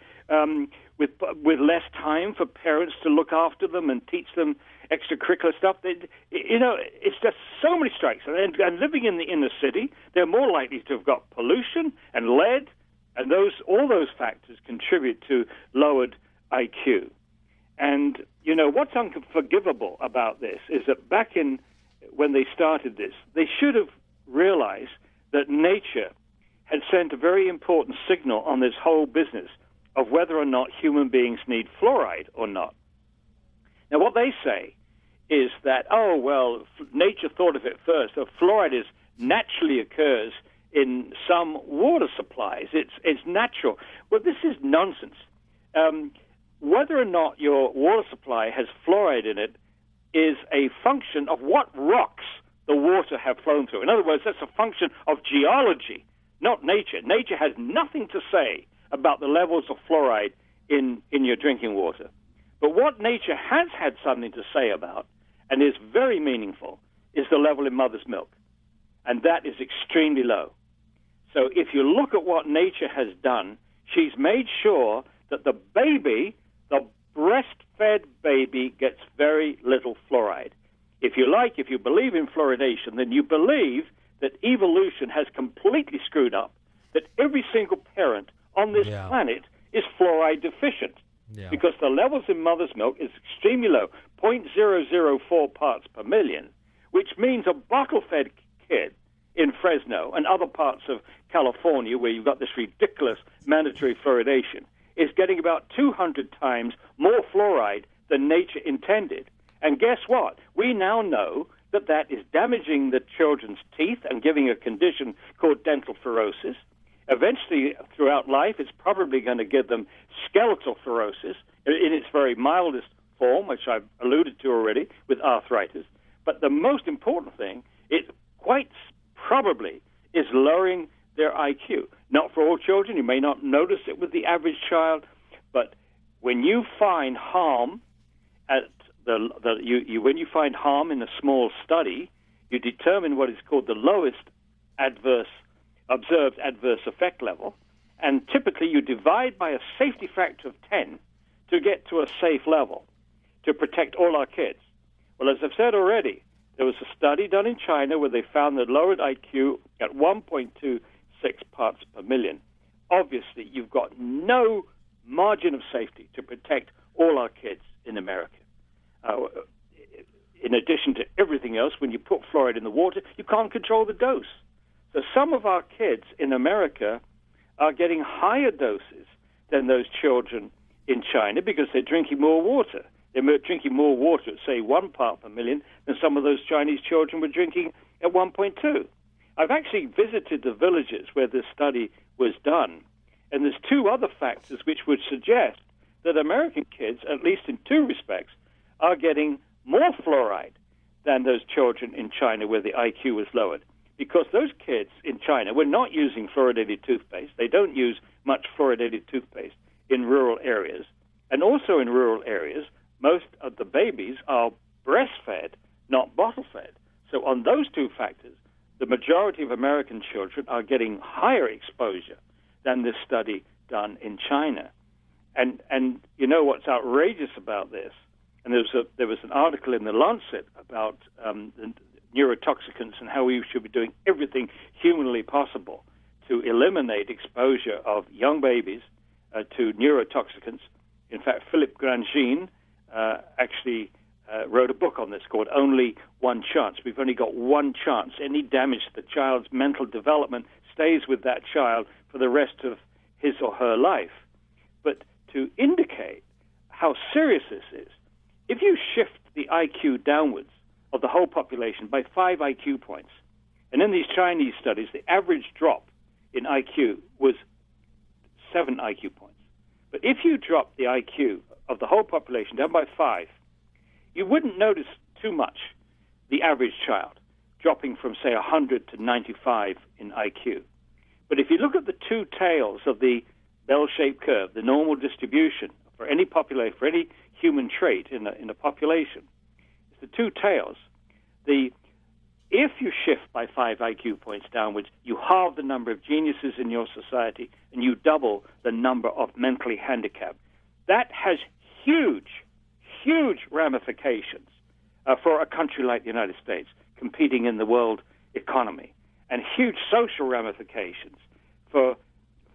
With less time for parents to look after them and teach them extracurricular stuff. It's just so many strikes. And living in the inner city, they're more likely to have got pollution and lead, and all those factors contribute to lowered IQ. And, what's unforgivable about this is that when they started this, they should have realized that nature had sent a very important signal on this whole business of whether or not human beings need fluoride or not. Now, what they say is that, nature thought of it first. So fluoride naturally occurs in some water supplies. It's natural. Well, this is nonsense. Whether or not your water supply has fluoride in it is a function of what rocks the water have flown through. In other words, that's a function of geology, not nature. Nature has nothing to say about the levels of fluoride in your drinking water. But what nature has had something to say about, and is very meaningful, is the level in mother's milk. And that is extremely low. So if you look at what nature has done, she's made sure that the breastfed baby, gets very little fluoride. If you believe in fluoridation, then you believe that evolution has completely screwed up, that every single parent on this planet is fluoride deficient. Yeah. Because the levels in mother's milk is extremely low, 0.004 parts per million, which means a bottle-fed kid in Fresno and other parts of California, where you've got this ridiculous mandatory fluoridation, is getting about 200 times more fluoride than nature intended. And guess what? We now know that is damaging the children's teeth and giving a condition called dental fluorosis. Eventually, throughout life, it's probably going to give them skeletal fluorosis in its very mildest form, which I've alluded to already, with arthritis. But the most important thing, it quite probably is lowering their IQ. Not for all children. You may not notice it with the average child, but when you find harm when you find harm in a small study, you determine what is called the lowest observed adverse effect level, and typically you divide by a safety factor of 10 to get to a safe level to protect all our kids. Well, as I've said already, there was a study done in China where they found that lowered IQ at 1.26 parts per million. Obviously, you've got no margin of safety to protect all our kids in America. In addition to everything else, when you put fluoride in the water, you can't control the dose. So some of our kids in America are getting higher doses than those children in China because they're drinking more water. They're drinking more water at, say, 1 part per million than some of those Chinese children were drinking at 1.2. I've actually visited the villages where this study was done, and there's two other factors which would suggest that American kids, at least in two respects, are getting more fluoride than those children in China where the IQ was lowered. Because those kids in China were not using fluoridated toothpaste. They don't use much fluoridated toothpaste in rural areas. And also in rural areas, most of the babies are breastfed, not bottle-fed. So on those two factors, the majority of American children are getting higher exposure than this study done in China. And you know what's outrageous about this? And there was an article in The Lancet about the neurotoxicants and how we should be doing everything humanly possible to eliminate exposure of young babies to neurotoxicants. In fact, Philippe Grandjean actually wrote a book on this called Only One Chance. We've only got one chance. Any damage to the child's mental development stays with that child for the rest of his or her life. But to indicate how serious this is, if you shift the IQ downwards of the whole population by 5 IQ points, and in these Chinese studies, the average drop in IQ was 7 IQ points. But if you drop the IQ of the whole population down by 5, you wouldn't notice too much the average child dropping from, say, 100 to 95 in IQ. But if you look at the two tails of the bell-shaped curve, the normal distribution for any population, for any human trait in a population, it's the two tails. If you shift by 5 IQ points downwards, you halve the number of geniuses in your society, and you double the number of mentally handicapped. That has huge ramifications for a country like the United States competing in the world economy, and huge social ramifications for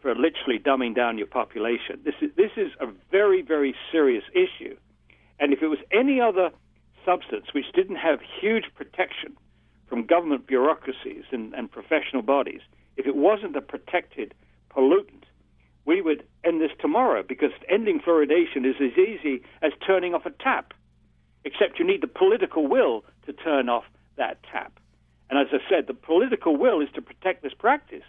literally dumbing down your population. This is a very, very serious issue. And if it was any other substance which didn't have huge protection from government bureaucracies and professional bodies, if it wasn't a protected pollutant, we would end this tomorrow, because ending fluoridation is as easy as turning off a tap, except you need the political will to turn off that tap. And as I said, the political will is to protect this practice,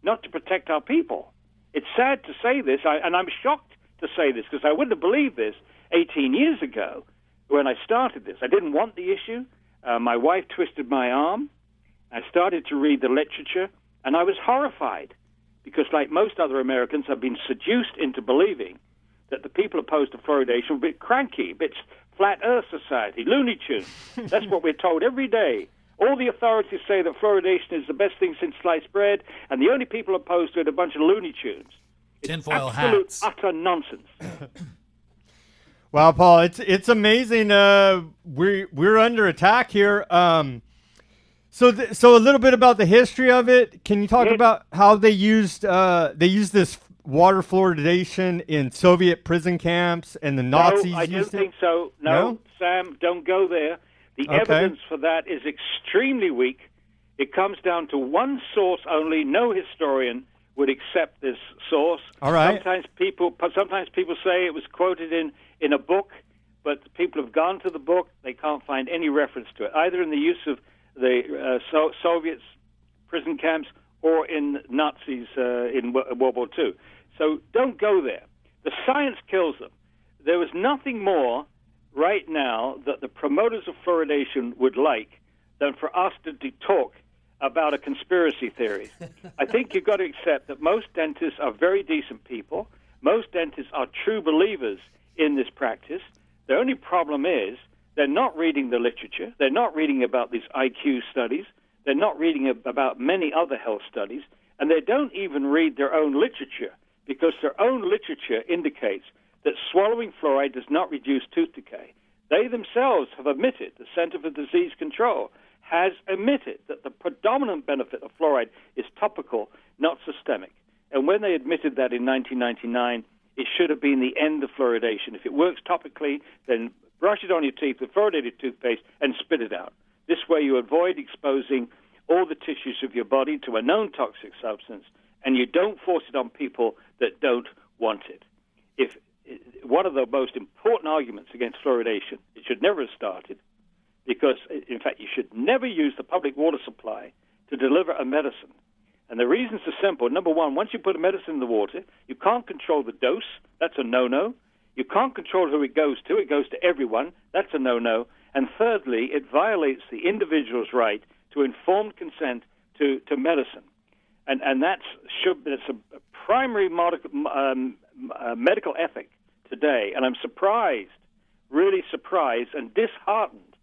not to protect our people. It's sad to say this, and I'm shocked to say this, because I wouldn't have believed this 18 years ago when I started this. I didn't want the issue. My wife twisted my arm. I started to read the literature, and I was horrified, because like most other Americans, I've been seduced into believing that the people opposed to fluoridation were a bit cranky, a bit flat earth society, Looney Tunes. That's what we're told every day. All the authorities say that fluoridation is the best thing since sliced bread, and the only people opposed to it are a bunch of Looney Tunes. It's tinfoil absolute, hats. utter nonsense. Wow, Paul, it's amazing. We're under attack here. So a little bit about the history of it. Can you talk about how they used this water fluoridation in Soviet prison camps and the Nazis? No, I don't used it? think so. No, Sam, don't go there. The evidence for that is extremely weak. It comes down to one source only. No historian would accept this source. All right. Sometimes people say it was quoted in a book, but people have gone to the book. They can't find any reference to it, either in the use of the Soviets prison camps or in Nazis in World War II. So don't go there. The science kills them. There was nothing more right now that the promoters of fluoridation would like than for us to talk about a conspiracy theory. I think you've got to accept that most dentists are very decent people. Most dentists are true believers in this practice. The only problem is they're not reading the literature. They're not reading about these IQ studies. They're not reading about many other health studies. And they don't even read their own literature, because their own literature indicates that swallowing fluoride does not reduce tooth decay. They themselves have admitted, the Center for Disease Control has admitted, that the predominant benefit of fluoride is topical, not systemic. And when they admitted that in 1999, it should have been the end of fluoridation. If it works topically, then brush it on your teeth with fluoridated toothpaste and spit it out. This way you avoid exposing all the tissues of your body to a known toxic substance, and you don't force it on people that don't want it. If one of the most important arguments against fluoridation, it should never have started, because, in fact, you should never use the public water supply to deliver a medicine. And the reasons are simple. Number one, once you put a medicine in the water, you can't control the dose. That's a no-no. You can't control who it goes to. It goes to everyone. That's a no-no. And thirdly, it violates the individual's right to informed consent to medicine. And that's a primary medical ethic today. And I'm surprised, really surprised and disheartened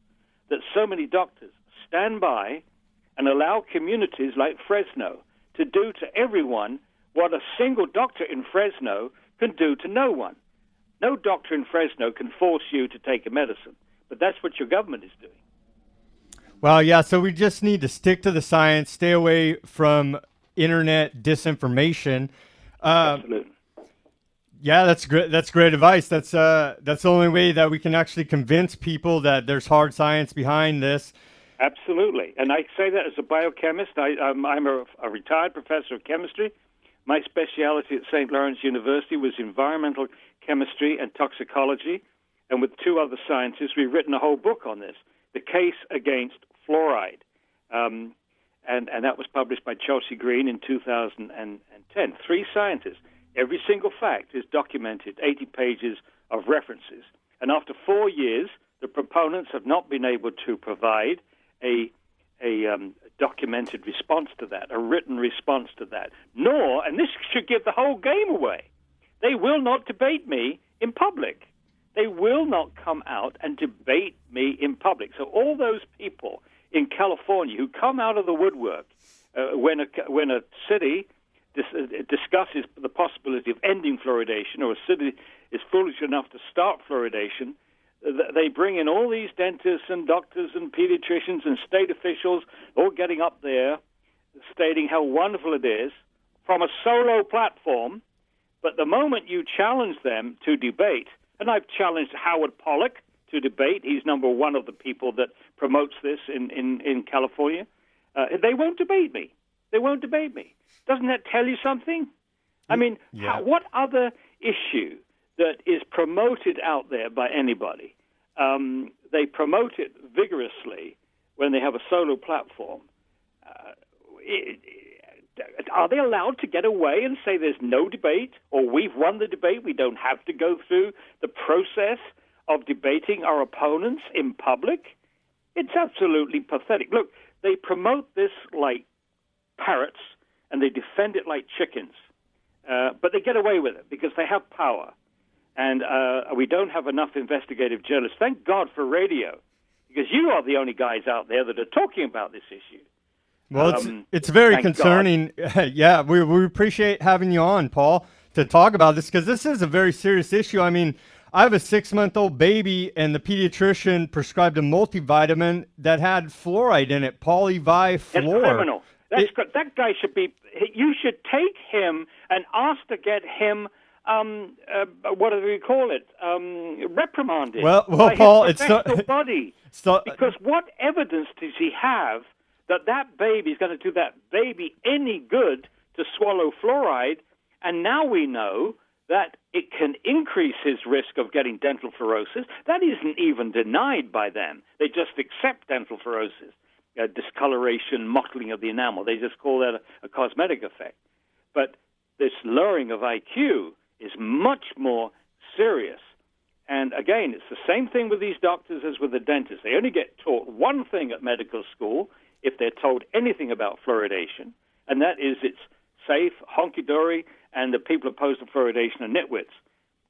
that so many doctors stand by and allow communities like Fresno to do to everyone what a single doctor in Fresno can do to no one. No doctor in Fresno can force you to take a medicine, but that's what your government is doing. Well, yeah, so we just need to stick to the science, stay away from internet disinformation. Absolutely. Yeah, that's great. That's great advice. That's the only way that we can actually convince people that there's hard science behind this. Absolutely. And I say that as a biochemist. I'm a retired professor of chemistry. My specialty at St. Lawrence University was environmental chemistry and toxicology. And with two other scientists, we've written a whole book on this, The Case Against Fluoride. And that was published by Chelsea Green in 2010. Three scientists. Every single fact is documented, 80 pages of references. And after 4 years, the proponents have not been able to provide a documented response to that, a written response to that. Nor, and this should give the whole game away, they will not debate me in public. They will not come out and debate me in public. So all those people in California who come out of the woodwork when a city discusses the possibility of ending fluoridation, or a city is foolish enough to start fluoridation, they bring in all these dentists and doctors and pediatricians and state officials all getting up there stating how wonderful it is from a solo platform. But the moment you challenge them to debate, and I've challenged Howard Pollack to debate, he's number one of the people that promotes this in California, they won't debate me. They won't debate me. Doesn't that tell you something? I mean, what other issue that is promoted out there by anybody, they promote it vigorously when they have a solo platform. Are they allowed to get away and say there's no debate, or we've won the debate, we don't have to go through the process of debating our opponents in public? It's absolutely pathetic. Look, they promote this like parrots, and they defend it like chickens. But they get away with it because they have power. And we don't have enough investigative journalists. Thank God for radio, because you are the only guys out there that are talking about this issue. Well, it's very concerning. Yeah, we appreciate having you on, Paul, to talk about this, because this is a very serious issue. I mean, I have a 6-month-old baby, and the pediatrician prescribed a multivitamin that had fluoride in it, polyvi-fluor. It's criminal. That guy should be. You should take him and ask to get him. What do we call it? Reprimanded. Well, by Paul, his professional body. Because what evidence does he have that baby is going to do that baby any good to swallow fluoride? And now we know that it can increase his risk of getting dental fluorosis. That isn't even denied by them. They just accept dental fluorosis. Discoloration, mottling of the enamel. They just call that a cosmetic effect. But this lowering of IQ is much more serious. And again, it's the same thing with these doctors as with the dentists. They only get taught one thing at medical school if they're told anything about fluoridation, and that is it's safe, honky-dory, and the people opposed to fluoridation are nitwits.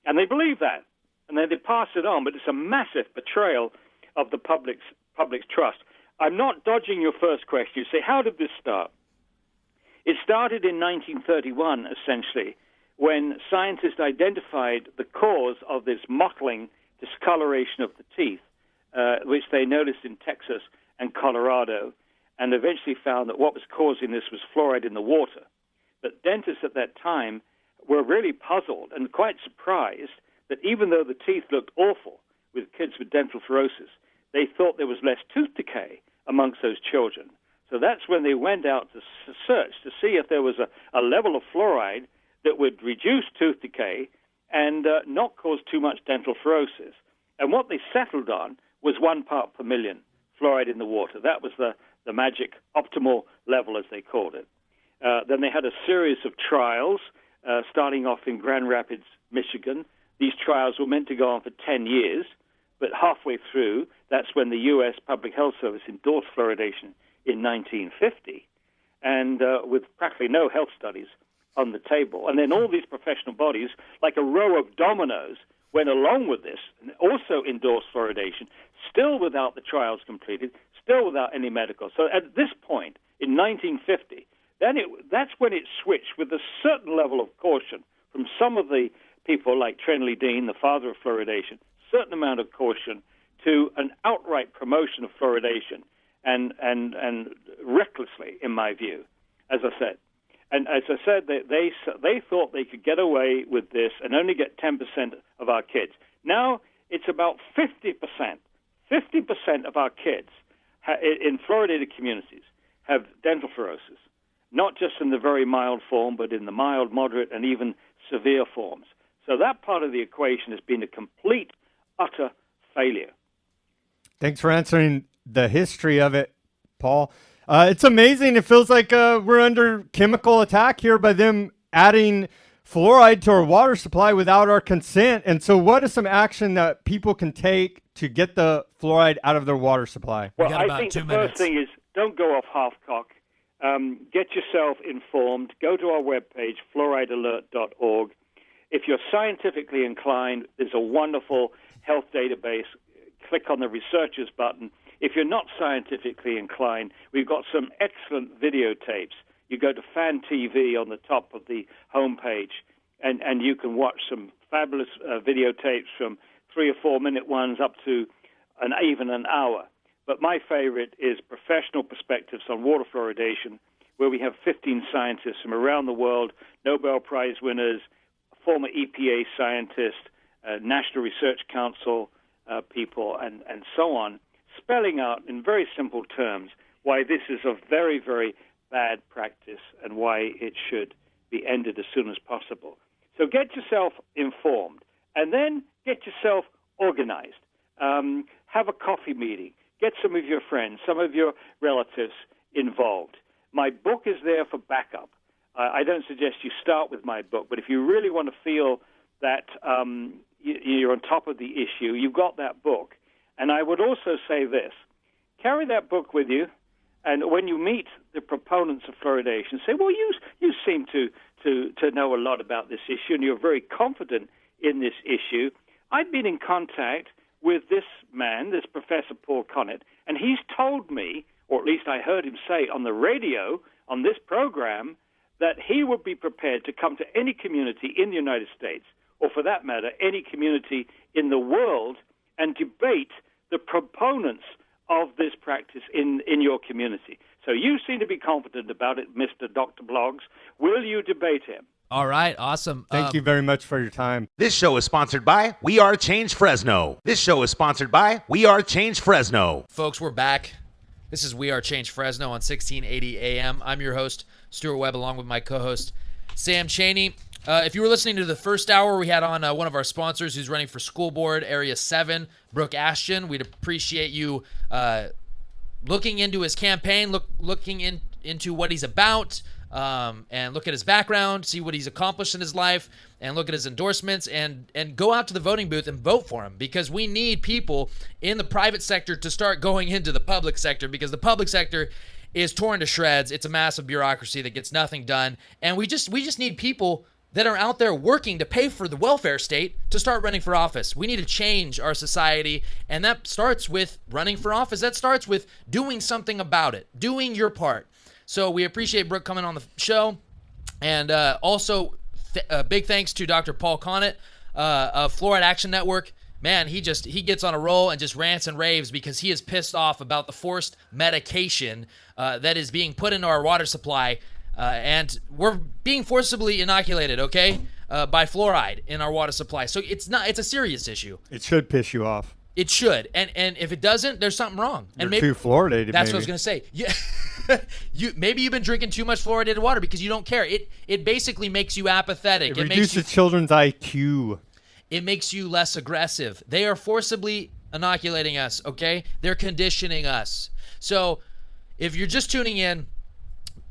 And they believe that, and then they pass it on, but it's a massive betrayal of the public's trust. I'm not dodging your first question. You say, how did this start? It started in 1931, essentially, when scientists identified the cause of this mottling discoloration of the teeth, which they noticed in Texas and Colorado, and eventually found that what was causing this was fluoride in the water. But dentists at that time were really puzzled and quite surprised that even though the teeth looked awful with kids with dental fluorosis, they thought there was less tooth decay amongst those children. So that's when they went out to search to see if there was a level of fluoride that would reduce tooth decay and not cause too much dental fluorosis. And what they settled on was 1 part per million fluoride in the water. That was the magic optimal level, as they called it. Then they had a series of trials, starting off in Grand Rapids, Michigan. These trials were meant to go on for 10 years, but halfway through, that's when the U.S. Public Health Service endorsed fluoridation in 1950, and with practically no health studies on the table. And then all these professional bodies, like a row of dominoes, went along with this and also endorsed fluoridation, still without the trials completed, still without any medical. So at this point, in 1950, that's when it switched with a certain level of caution from some of the people like Trenley Dean, the father of fluoridation, certain amount of caution, to an outright promotion of fluoridation, and recklessly, in my view, as I said. And as I said, they thought they could get away with this and only get 10% of our kids. Now it's about 50%. 50% of our kids in fluoridated communities have dental fluorosis, not just in the very mild form, but in the mild, moderate, and even severe forms. So that part of the equation has been a complete, utter failure. Thanks for answering the history of it, Paul. It's amazing. It feels like we're under chemical attack here by them adding fluoride to our water supply without our consent. And so what is some action that people can take to get the fluoride out of their water supply? Well, I think the first thing is don't go off half-cock. Get yourself informed. Go to our webpage, fluoridealert.org. If you're scientifically inclined, there's a wonderful health database. Click on the researchers button. If you're not scientifically inclined, we've got some excellent videotapes. You go to Fan TV on the top of the homepage, and you can watch some fabulous videotapes from 3 or 4 minute ones up to even an hour. But my favorite is Professional Perspectives on Water Fluoridation, where we have 15 scientists from around the world, Nobel Prize winners, former EPA scientists, National Research Council people, and so on, spelling out in very simple terms why this is a very, very bad practice and why it should be ended as soon as possible. So get yourself informed, and then get yourself organized. Have a coffee meeting. Get some of your friends, some of your relatives involved. My book is there for backup. I don't suggest you start with my book, but if you really want to feel that you're on top of the issue, you've got that book. And I would also say this. Carry that book with you, and when you meet the proponents of fluoridation, say, well, you seem to know a lot about this issue, and you're very confident in this issue. I've been in contact with this man, this Professor Paul Connett, and he's told me, or at least I heard him say on the radio, on this program, that he would be prepared to come to any community in the United States, or for that matter, any community in the world, and debate the proponents of this practice in your community. So you seem to be confident about it, Mr. Dr. Blogs. Will you debate him? All right, awesome. Thank you very much for your time. This show is sponsored by We Are Change Fresno. This show is sponsored by We Are Change Fresno. Folks, we're back. This is We Are Change Fresno on 1680 AM. I'm your host, Stuart Webb, along with my co-host, Sam Chaney. If you were listening to the first hour, we had on one of our sponsors who's running for school board, Area 7, Brooke Ashjian. We'd appreciate you looking into his campaign, looking into what he's about, and look at his background, see what he's accomplished in his life, and look at his endorsements, and go out to the voting booth and vote for him, because we need people in the private sector to start going into the public sector, because the public sector is torn to shreds. It's a massive bureaucracy that gets nothing done, and we just need people that are out there working to pay for the welfare state to start running for office. We need to change our society, and that starts with running for office. That starts with doing something about it, doing your part. So we appreciate Brooke coming on the show, and also big thanks to Dr. Paul Connett of Fluoride Action Network. Man, he gets on a roll and just rants and raves because he is pissed off about the forced medication that is being put into our water supply. And we're being forcibly inoculated, okay, by fluoride in our water supply. So it's a serious issue. It should piss you off. It should. And if it doesn't, there's something wrong. You're and maybe too fluoridated. That's what I was going to say. Yeah. Maybe you've been drinking too much fluoridated water because you don't care. It basically makes you apathetic. It reduces children's IQ. It makes you less aggressive. They are forcibly inoculating us, okay? They're conditioning us. So if you're just tuning in,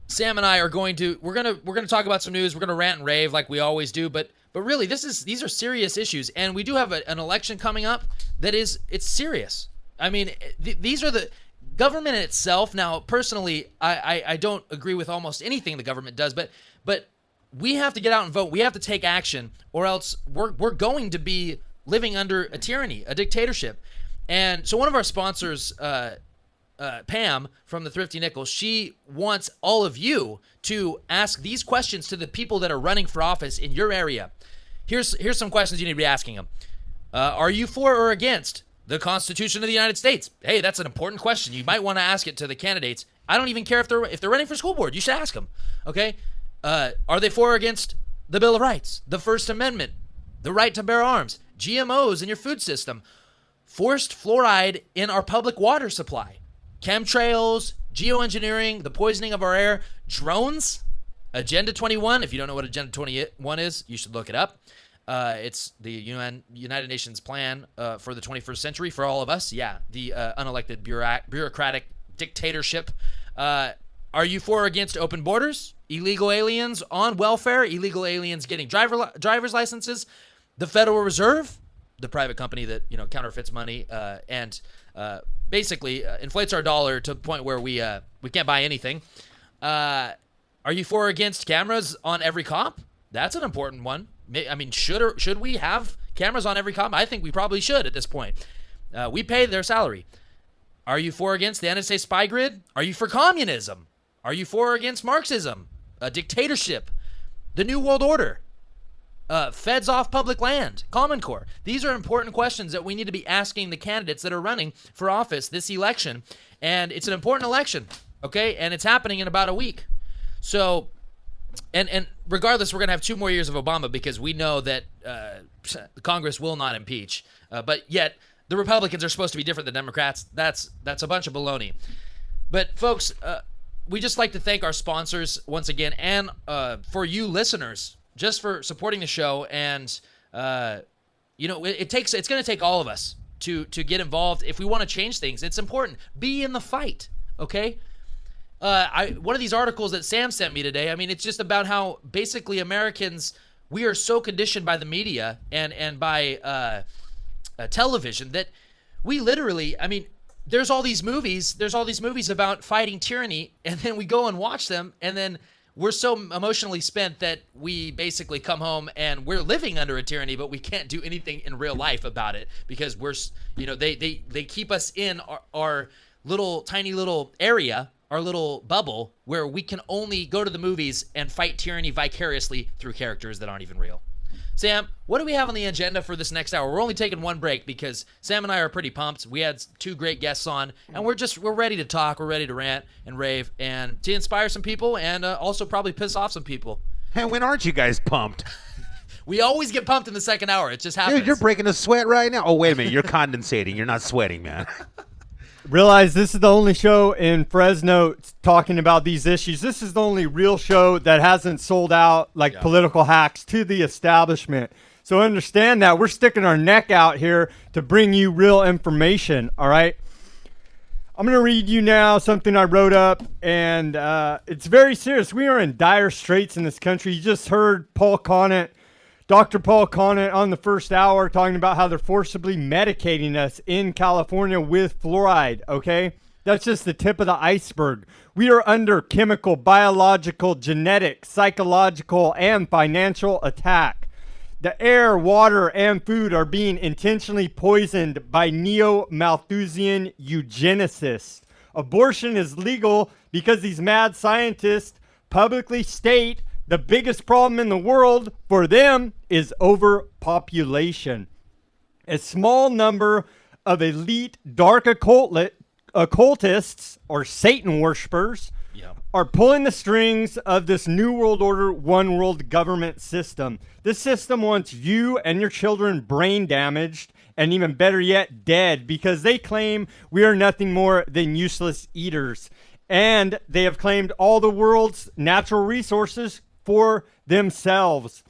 Sam and I are going to we're gonna talk about some news. We're gonna rant and rave like we always do, but really these are serious issues, and we do have an election coming up it's serious. I mean, these are the government itself. Now, personally, I don't agree with almost anything the government does, but we have to get out and vote. We have to take action, or else we're going to be living under a tyranny, a dictatorship. And so one of our sponsors, Pam from the Thrifty Nickel, she wants all of you to ask these questions to the people that are running for office in your area. Here's some questions you need to be asking them. Are you for or against the Constitution of the United States? Hey, that's an important question. You might want to ask it to the candidates. I don't even care if they're running for school board. You should ask them. Okay? Are they for or against the Bill of Rights, the First Amendment, the right to bear arms, GMOs in your food system, forced fluoride in our public water supply, chemtrails, geoengineering, the poisoning of our air, drones, Agenda 21? If you don't know what Agenda 21 is, you should look it up. It's the United Nations plan for the 21st century for all of us. Yeah, the unelected bureaucratic dictatorship. Are you for or against open borders, illegal aliens on welfare, illegal aliens getting driver's licenses, the Federal Reserve, the private company that counterfeits money and basically inflates our dollar to the point where we can't buy anything? Are you for or against cameras on every cop? That's an important one. I mean, should we have cameras on every cop? I think we probably should at this point. We pay their salary. Are you for or against the NSA spy grid? Are you for communism? Are you for or against Marxism, a dictatorship, the New World Order, feds off public land, Common Core? These are important questions that we need to be asking the candidates that are running for office this election. And it's an important election, okay? And it's happening in about a week. So, and regardless, we're going to have 2 more years of Obama because we know that Congress will not impeach. But yet, the Republicans are supposed to be different than Democrats. That's a bunch of baloney. But, folks, we just like to thank our sponsors once again, and for you listeners, just for supporting the show. And it's going to take all of us to get involved if we want to change things. It's important. Be in the fight, okay? One of these articles that Sam sent me today, I mean, it's just about how basically Americans, we are so conditioned by the media and by television that we literally, I mean, there's all these movies about fighting tyranny, and then we go and watch them, and then we're so emotionally spent that we basically come home and we're living under a tyranny, but we can't do anything in real life about it because we're, they keep us in our little tiny little area, our little bubble where we can only go to the movies and fight tyranny vicariously through characters that aren't even real. Sam, what do we have on the agenda for this next hour? We're only taking one break because Sam and I are pretty pumped. We had 2 great guests on, and we're ready to talk. We're ready to rant and rave and to inspire some people and also probably piss off some people. Hey, when aren't you guys pumped? We always get pumped in the second hour. It just happens. Dude, you're breaking a sweat right now. Oh, wait a minute. You're condensating. You're not sweating, man. Realize this is the only show in Fresno talking about these issues. This is the only real show that hasn't sold out like political hacks to the establishment. So understand that we're sticking our neck out here to bring you real information. All right. I'm going to read you now something I wrote up, and it's very serious. We are in dire straits in this country. You just heard Paul Conant, Dr. Paul Conant on the first hour talking about how they're forcibly medicating us in California with fluoride, okay? That's just the tip of the iceberg. We are under chemical, biological, genetic, psychological, and financial attack. The air, water, and food are being intentionally poisoned by neo-Malthusian eugenicists. Abortion is legal because these mad scientists publicly state the biggest problem in the world for them is overpopulation. A small number of elite dark occultists or Satan worshipers are pulling the strings of this New World Order, one world government system. This system wants you and your children brain damaged and even better yet, dead, because they claim we are nothing more than useless eaters. And they have claimed all the world's natural resources for themselves.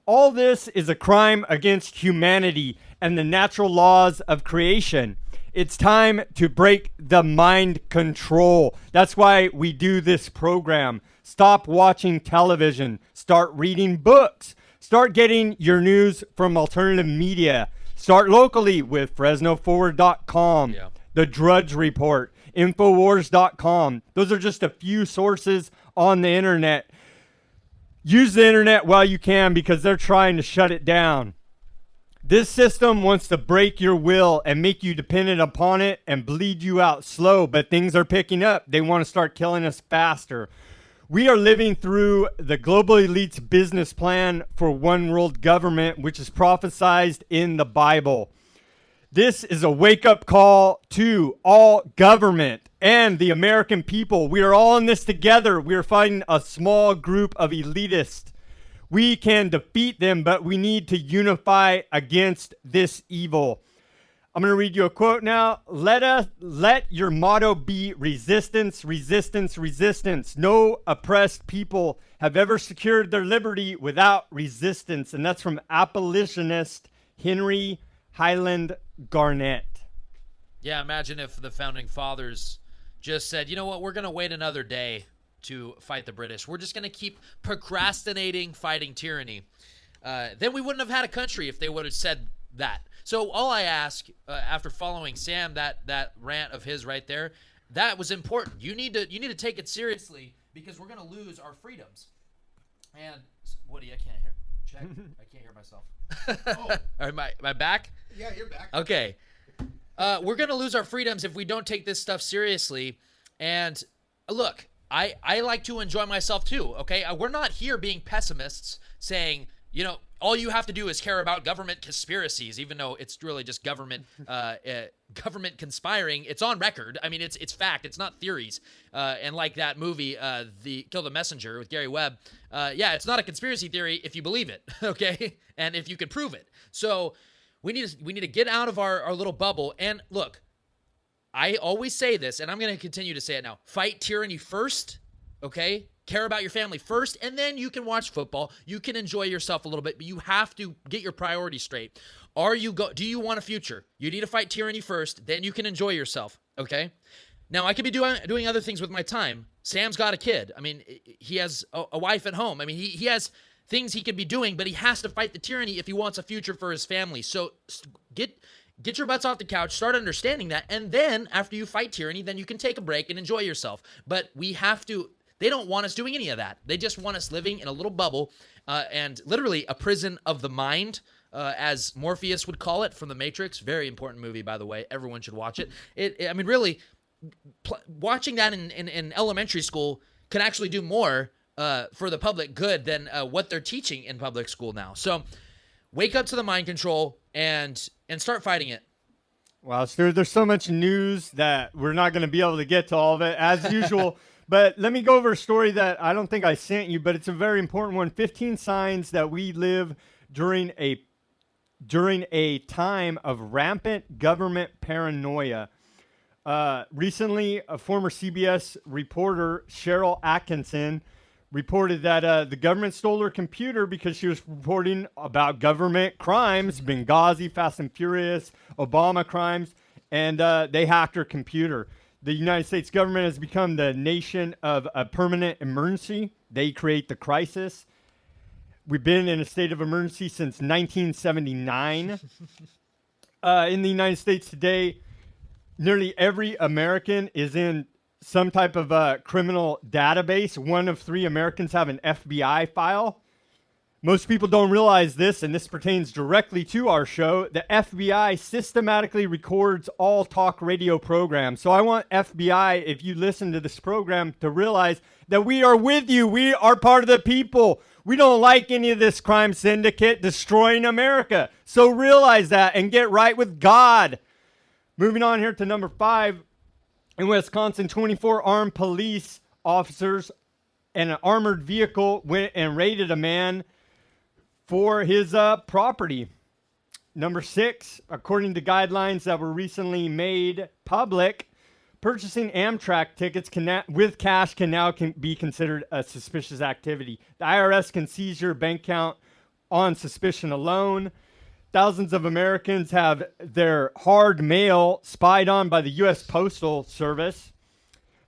All this is a crime against humanity and the natural laws of creation. It's time to break the mind control. That's why we do this program. Stop watching television. Start reading books. Start getting your news from alternative media. Start locally with FresnoForward.com, The Drudge Report, Infowars.com. Those are just a few sources on the internet. Use the internet while you can because they're trying to shut it down. This system wants to break your will and make you dependent upon it and bleed you out slow, but things are picking up. They want to start killing us faster. We are living through the global elite's business plan for one world government, which is prophesied in the Bible. This is a wake-up call to all government. and the American people. We are all in this together. We are fighting a small group of elitists. We can defeat them, but we need to unify against this evil. I'm going to read you a quote now. Let your motto be resistance, resistance, resistance. No oppressed people have ever secured their liberty without resistance. And that's from abolitionist Henry Highland Garnett. Yeah, imagine if the founding fathers just said, you know what, we're going to wait another day to fight the British. We're just going to keep procrastinating fighting tyranny. Then we wouldn't have had a country if they would have said that. So all I ask, after following Sam, that rant of his right there, that was important. You need to take it seriously because we're going to lose our freedoms. And Woody, I can't hear. Check. I can't hear myself. Oh. Am I back? Yeah, you're back. Okay. We're going to lose our freedoms if we don't take this stuff seriously. And look, I like to enjoy myself too, okay? We're not here being pessimists saying, you know, all you have to do is care about government conspiracies, even though it's really just government conspiring. It's on record. I mean, it's fact. It's not theories. And like that movie, the Kill the Messenger with Gary Webb, yeah, it's not a conspiracy theory if you believe it, okay? And if you can prove it. So we need to get out of our little bubble. And look, I always say this, and I'm going to continue to say it now. Fight tyranny first, okay? Care about your family first, and then you can watch football. You can enjoy yourself a little bit, but you have to get your priorities straight. Do you want a future? You need to fight tyranny first, then you can enjoy yourself, okay? Now, I could be doing other things with my time. Sam's got a kid. I mean, he has a wife at home. I mean, he has things he could be doing, but he has to fight the tyranny if he wants a future for his family. So get your butts off the couch, start understanding that, and then after you fight tyranny, then you can take a break and enjoy yourself. But we have to... They don't want us doing any of that. They just want us living in a little bubble and literally a prison of the mind, as Morpheus would call it from The Matrix. Very important movie, by the way. Everyone should watch it. I mean, really, watching that in elementary school can actually do more for the public good than what they're teaching in public school now. So wake up to the mind control and start fighting it. Wow, Stuart, there's so much news that we're not going to be able to get to all of it, as usual. But let me go over a story that I don't think I sent you, but it's a very important one. 15 signs that we live during a time of rampant government paranoia. Recently, a former CBS reporter, Cheryl Atkinson, reported that the government stole her computer because she was reporting about government crimes, Benghazi, Fast and Furious, Obama crimes, and they hacked her computer. The United States government has become the nation of a permanent emergency. They create the crisis. We've been in a state of emergency since 1979. In the United States today, nearly every American is in some type of criminal database. 1 of 3 Americans have an FBI file. Most people don't realize this, and this pertains directly to our show. The FBI systematically records all talk radio programs. So I want FBI, if you listen to this program, to realize that we are with you. We are part of the people. We don't like any of this crime syndicate destroying America. So realize that and get right with God. Moving on here to number 5. In Wisconsin, 24 armed police officers and an armored vehicle went and raided a man for his property. Number 6, according to guidelines that were recently made public, purchasing Amtrak tickets with cash can now be considered a suspicious activity. The IRS can seize your bank account on suspicion alone. Thousands of Americans have their hard mail spied on by the U.S. Postal Service.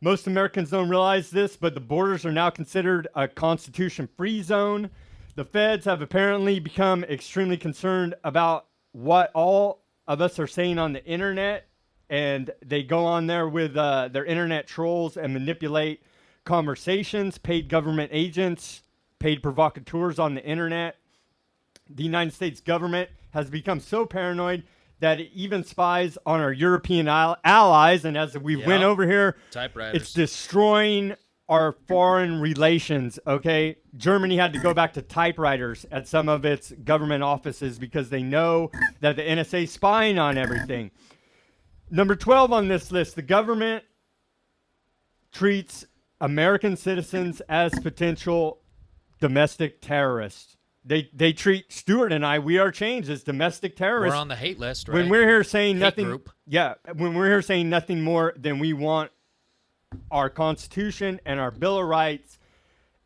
Most Americans don't realize this, but the borders are now considered a constitution-free zone. The feds have apparently become extremely concerned about what all of us are saying on the internet, and they go on there with their internet trolls and manipulate conversations, paid government agents, paid provocateurs on the internet. The United States government has become so paranoid that it even spies on our European allies, and as we went over here, it's destroying our foreign relations, okay? Germany had to go back to typewriters at some of its government offices because they know that the NSA is spying on everything. Number 12 on this list, the government treats American citizens as potential domestic terrorists. They treat Stuart and I, We Are Changed, as domestic terrorists. We're on the hate list, right? When we're here saying Hate nothing, group. yeah, when we're here saying nothing more than we want our Constitution and our Bill of Rights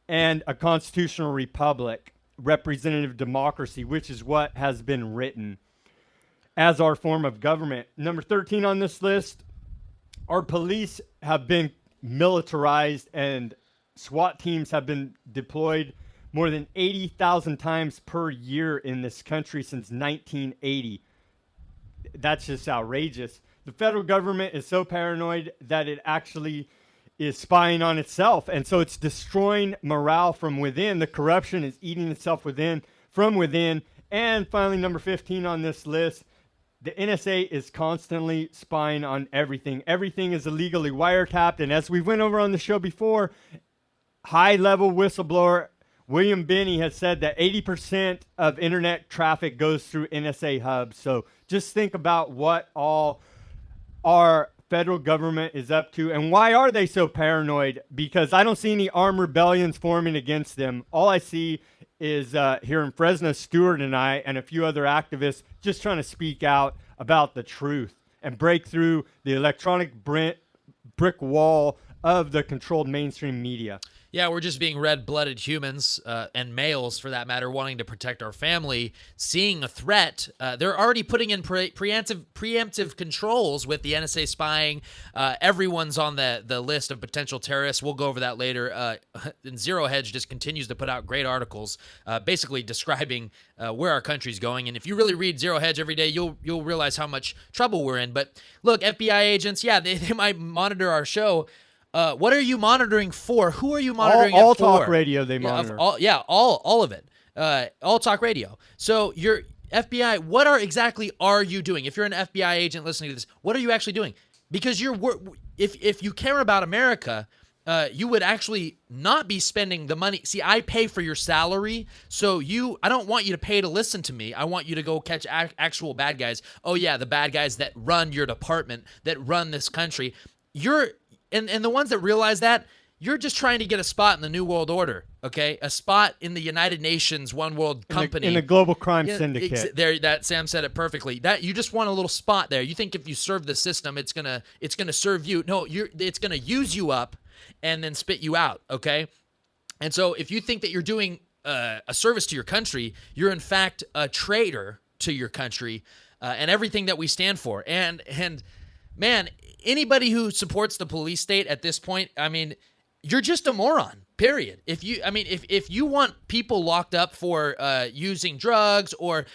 and a constitutional republic, representative democracy, which is what has been written as our form of government. Number 13 on this list, our police have been militarized and SWAT teams have been deployed more than 80,000 times per year in this country since 1980. That's just outrageous. The federal government is so paranoid that it actually is spying on itself. And so it's destroying morale from within. The corruption is eating itself from within. And finally, number 15 on this list, the NSA is constantly spying on everything. Everything is illegally wiretapped. And as we went over on the show before, high-level whistleblower William Binney has said that 80% of internet traffic goes through NSA hubs. So just think about what all our federal government is up to. And why are they so paranoid? Because I don't see any armed rebellions forming against them. All I see is here in Fresno, Stuart and I and a few other activists just trying to speak out about the truth and break through the electronic brick wall of the controlled mainstream media. Yeah, we're just being red-blooded humans, and males, for that matter, wanting to protect our family, seeing a threat. They're already putting in preemptive controls with the NSA spying. Everyone's on the list of potential terrorists. We'll go over that later. And Zero Hedge just continues to put out great articles, basically describing where our country's going. And if you really read Zero Hedge every day, you'll realize how much trouble we're in. But look, FBI agents, yeah, they might monitor our show. What are you monitoring for? Who are you monitoring all it for? All talk radio they monitor. All of it. All talk radio. So your FBI, what exactly are you doing? If you're an FBI agent listening to this, what are you actually doing? Because if you care about America, you would actually not be spending the money. See, I pay for your salary, so I don't want you to pay to listen to me. I want you to go catch actual bad guys. Oh yeah, the bad guys that run your department, that run this country. And the ones that realize that, you're just trying to get a spot in the New World Order, okay? A spot in the United Nations One World Company. In the global crime syndicate. That Sam said it perfectly. That you just want a little spot there. You think if you serve the system, it's gonna serve you. No, it's gonna use you up and then spit you out, okay? And so if you think that you're doing a service to your country, you're in fact a traitor to your country and everything that we stand for. And man, anybody who supports the police state at this point, I mean, you're just a moron, period. If you want people locked up for using drugs or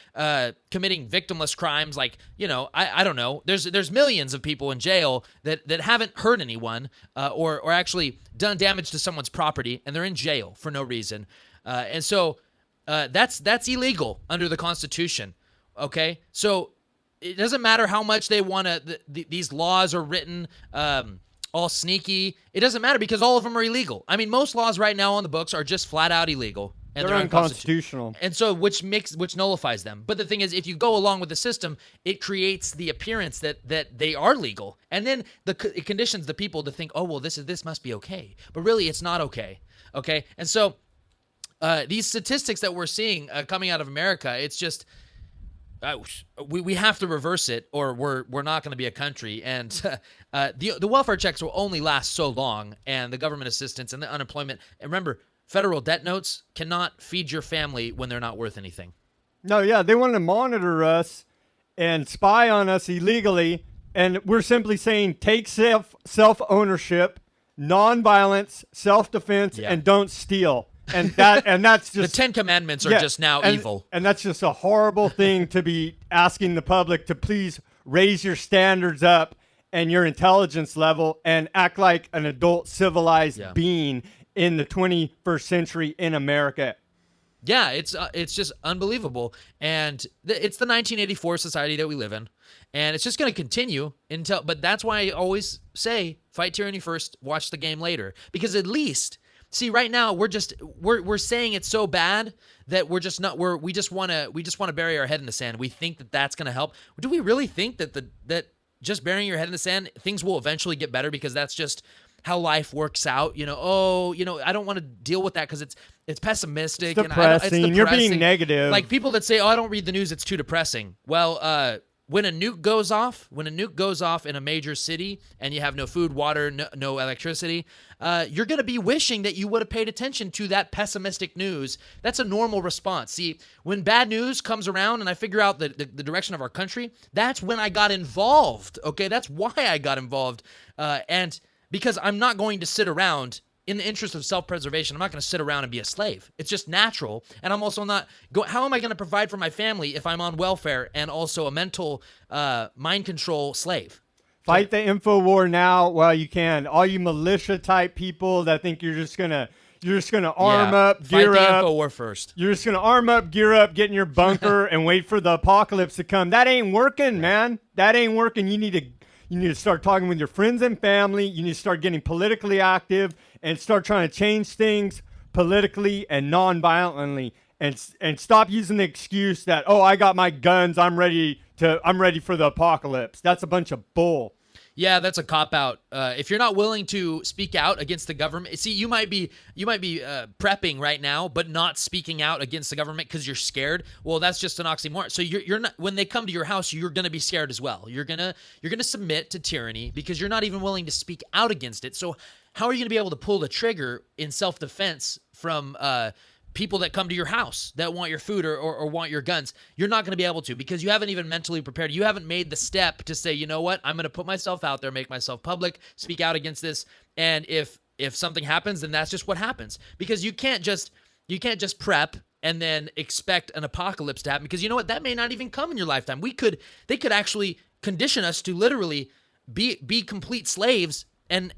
committing victimless crimes, like, I don't know, there's millions of people in jail that haven't hurt anyone or actually done damage to someone's property, and they're in jail for no reason. And so that's illegal under the Constitution, okay? So it doesn't matter how much they want to. These laws are written all sneaky. It doesn't matter because all of them are illegal. I mean, most laws right now on the books are just flat out illegal, and they're unconstitutional. And so, which nullifies them. But the thing is, if you go along with the system, it creates the appearance that they are legal, and then it conditions the people to think, oh well, this must be okay, but really it's not okay. Okay, and so these statistics that we're seeing coming out of America, it's just. We have to reverse it, or we're not going to be a country. And the welfare checks will only last so long, and the government assistance and the unemployment. And remember, federal debt notes cannot feed your family when they're not worth anything. No, yeah, they want to monitor us and spy on us illegally, and we're simply saying take self-ownership, nonviolence, self-defense, and don't steal. And that's just the 10 Commandments are just now evil. And that's just a horrible thing to be asking the public to please raise your standards up and your intelligence level and act like an adult civilized being in the 21st century in America. Yeah, it's just unbelievable. And it's the 1984 society that we live in. And it's just going to continue but that's why I always say fight tyranny first, watch the game later. Because at least see, right now we're saying it's so bad that we just want to bury our head in the sand. We think that that's going to help. Do we really think that just burying your head in the sand, things will eventually get better? Because that's just how life works out. I don't want to deal with that because it's pessimistic. It's depressing. And You're being negative. Like people that say, "Oh, I don't read the news; it's too depressing." Well, when a nuke goes off in a major city and you have no food, water, no electricity, you're going to be wishing that you would have paid attention to that pessimistic news. That's a normal response. See, when bad news comes around and I figure out the direction of our country, that's when I got involved. Okay, that's why I got involved. And because I'm not going to sit around in the interest of self-preservation, I'm not going to sit around and be a slave. It's just natural. And I'm also not how am I going to provide for my family if I'm on welfare and also a mental mind control slave? Fight the info war now while you can. All you militia type people that think you're just gonna arm up, gear fight the up. info war first. You're just gonna arm up, gear up, get in your bunker, and wait for the apocalypse to come. That ain't working, man. That ain't working. You need to start talking with your friends and family. You need to start getting politically active and start trying to change things politically and non-violently, and stop using the excuse that, oh, I got my guns, I'm ready for the apocalypse. That's a bunch of bull. Yeah, that's a cop-out. If you're not willing to speak out against the government, see, you might be prepping right now, but not speaking out against the government because you're scared. Well, that's just an oxymoron. So you're not. When they come to your house, you're gonna be scared as well. You're gonna submit to tyranny because you're not even willing to speak out against it. So how are you gonna be able to pull the trigger in self-defense from people that come to your house that want your food or want your guns? You're not going to be able to because you haven't even mentally prepared. You haven't made the step to say, you know what, I'm going to put myself out there, make myself public, speak out against this. And if something happens, then that's just what happens, because you can't just prep and then expect an apocalypse to happen, because you know what, that may not even come in your lifetime. They could actually condition us to literally be complete slaves, and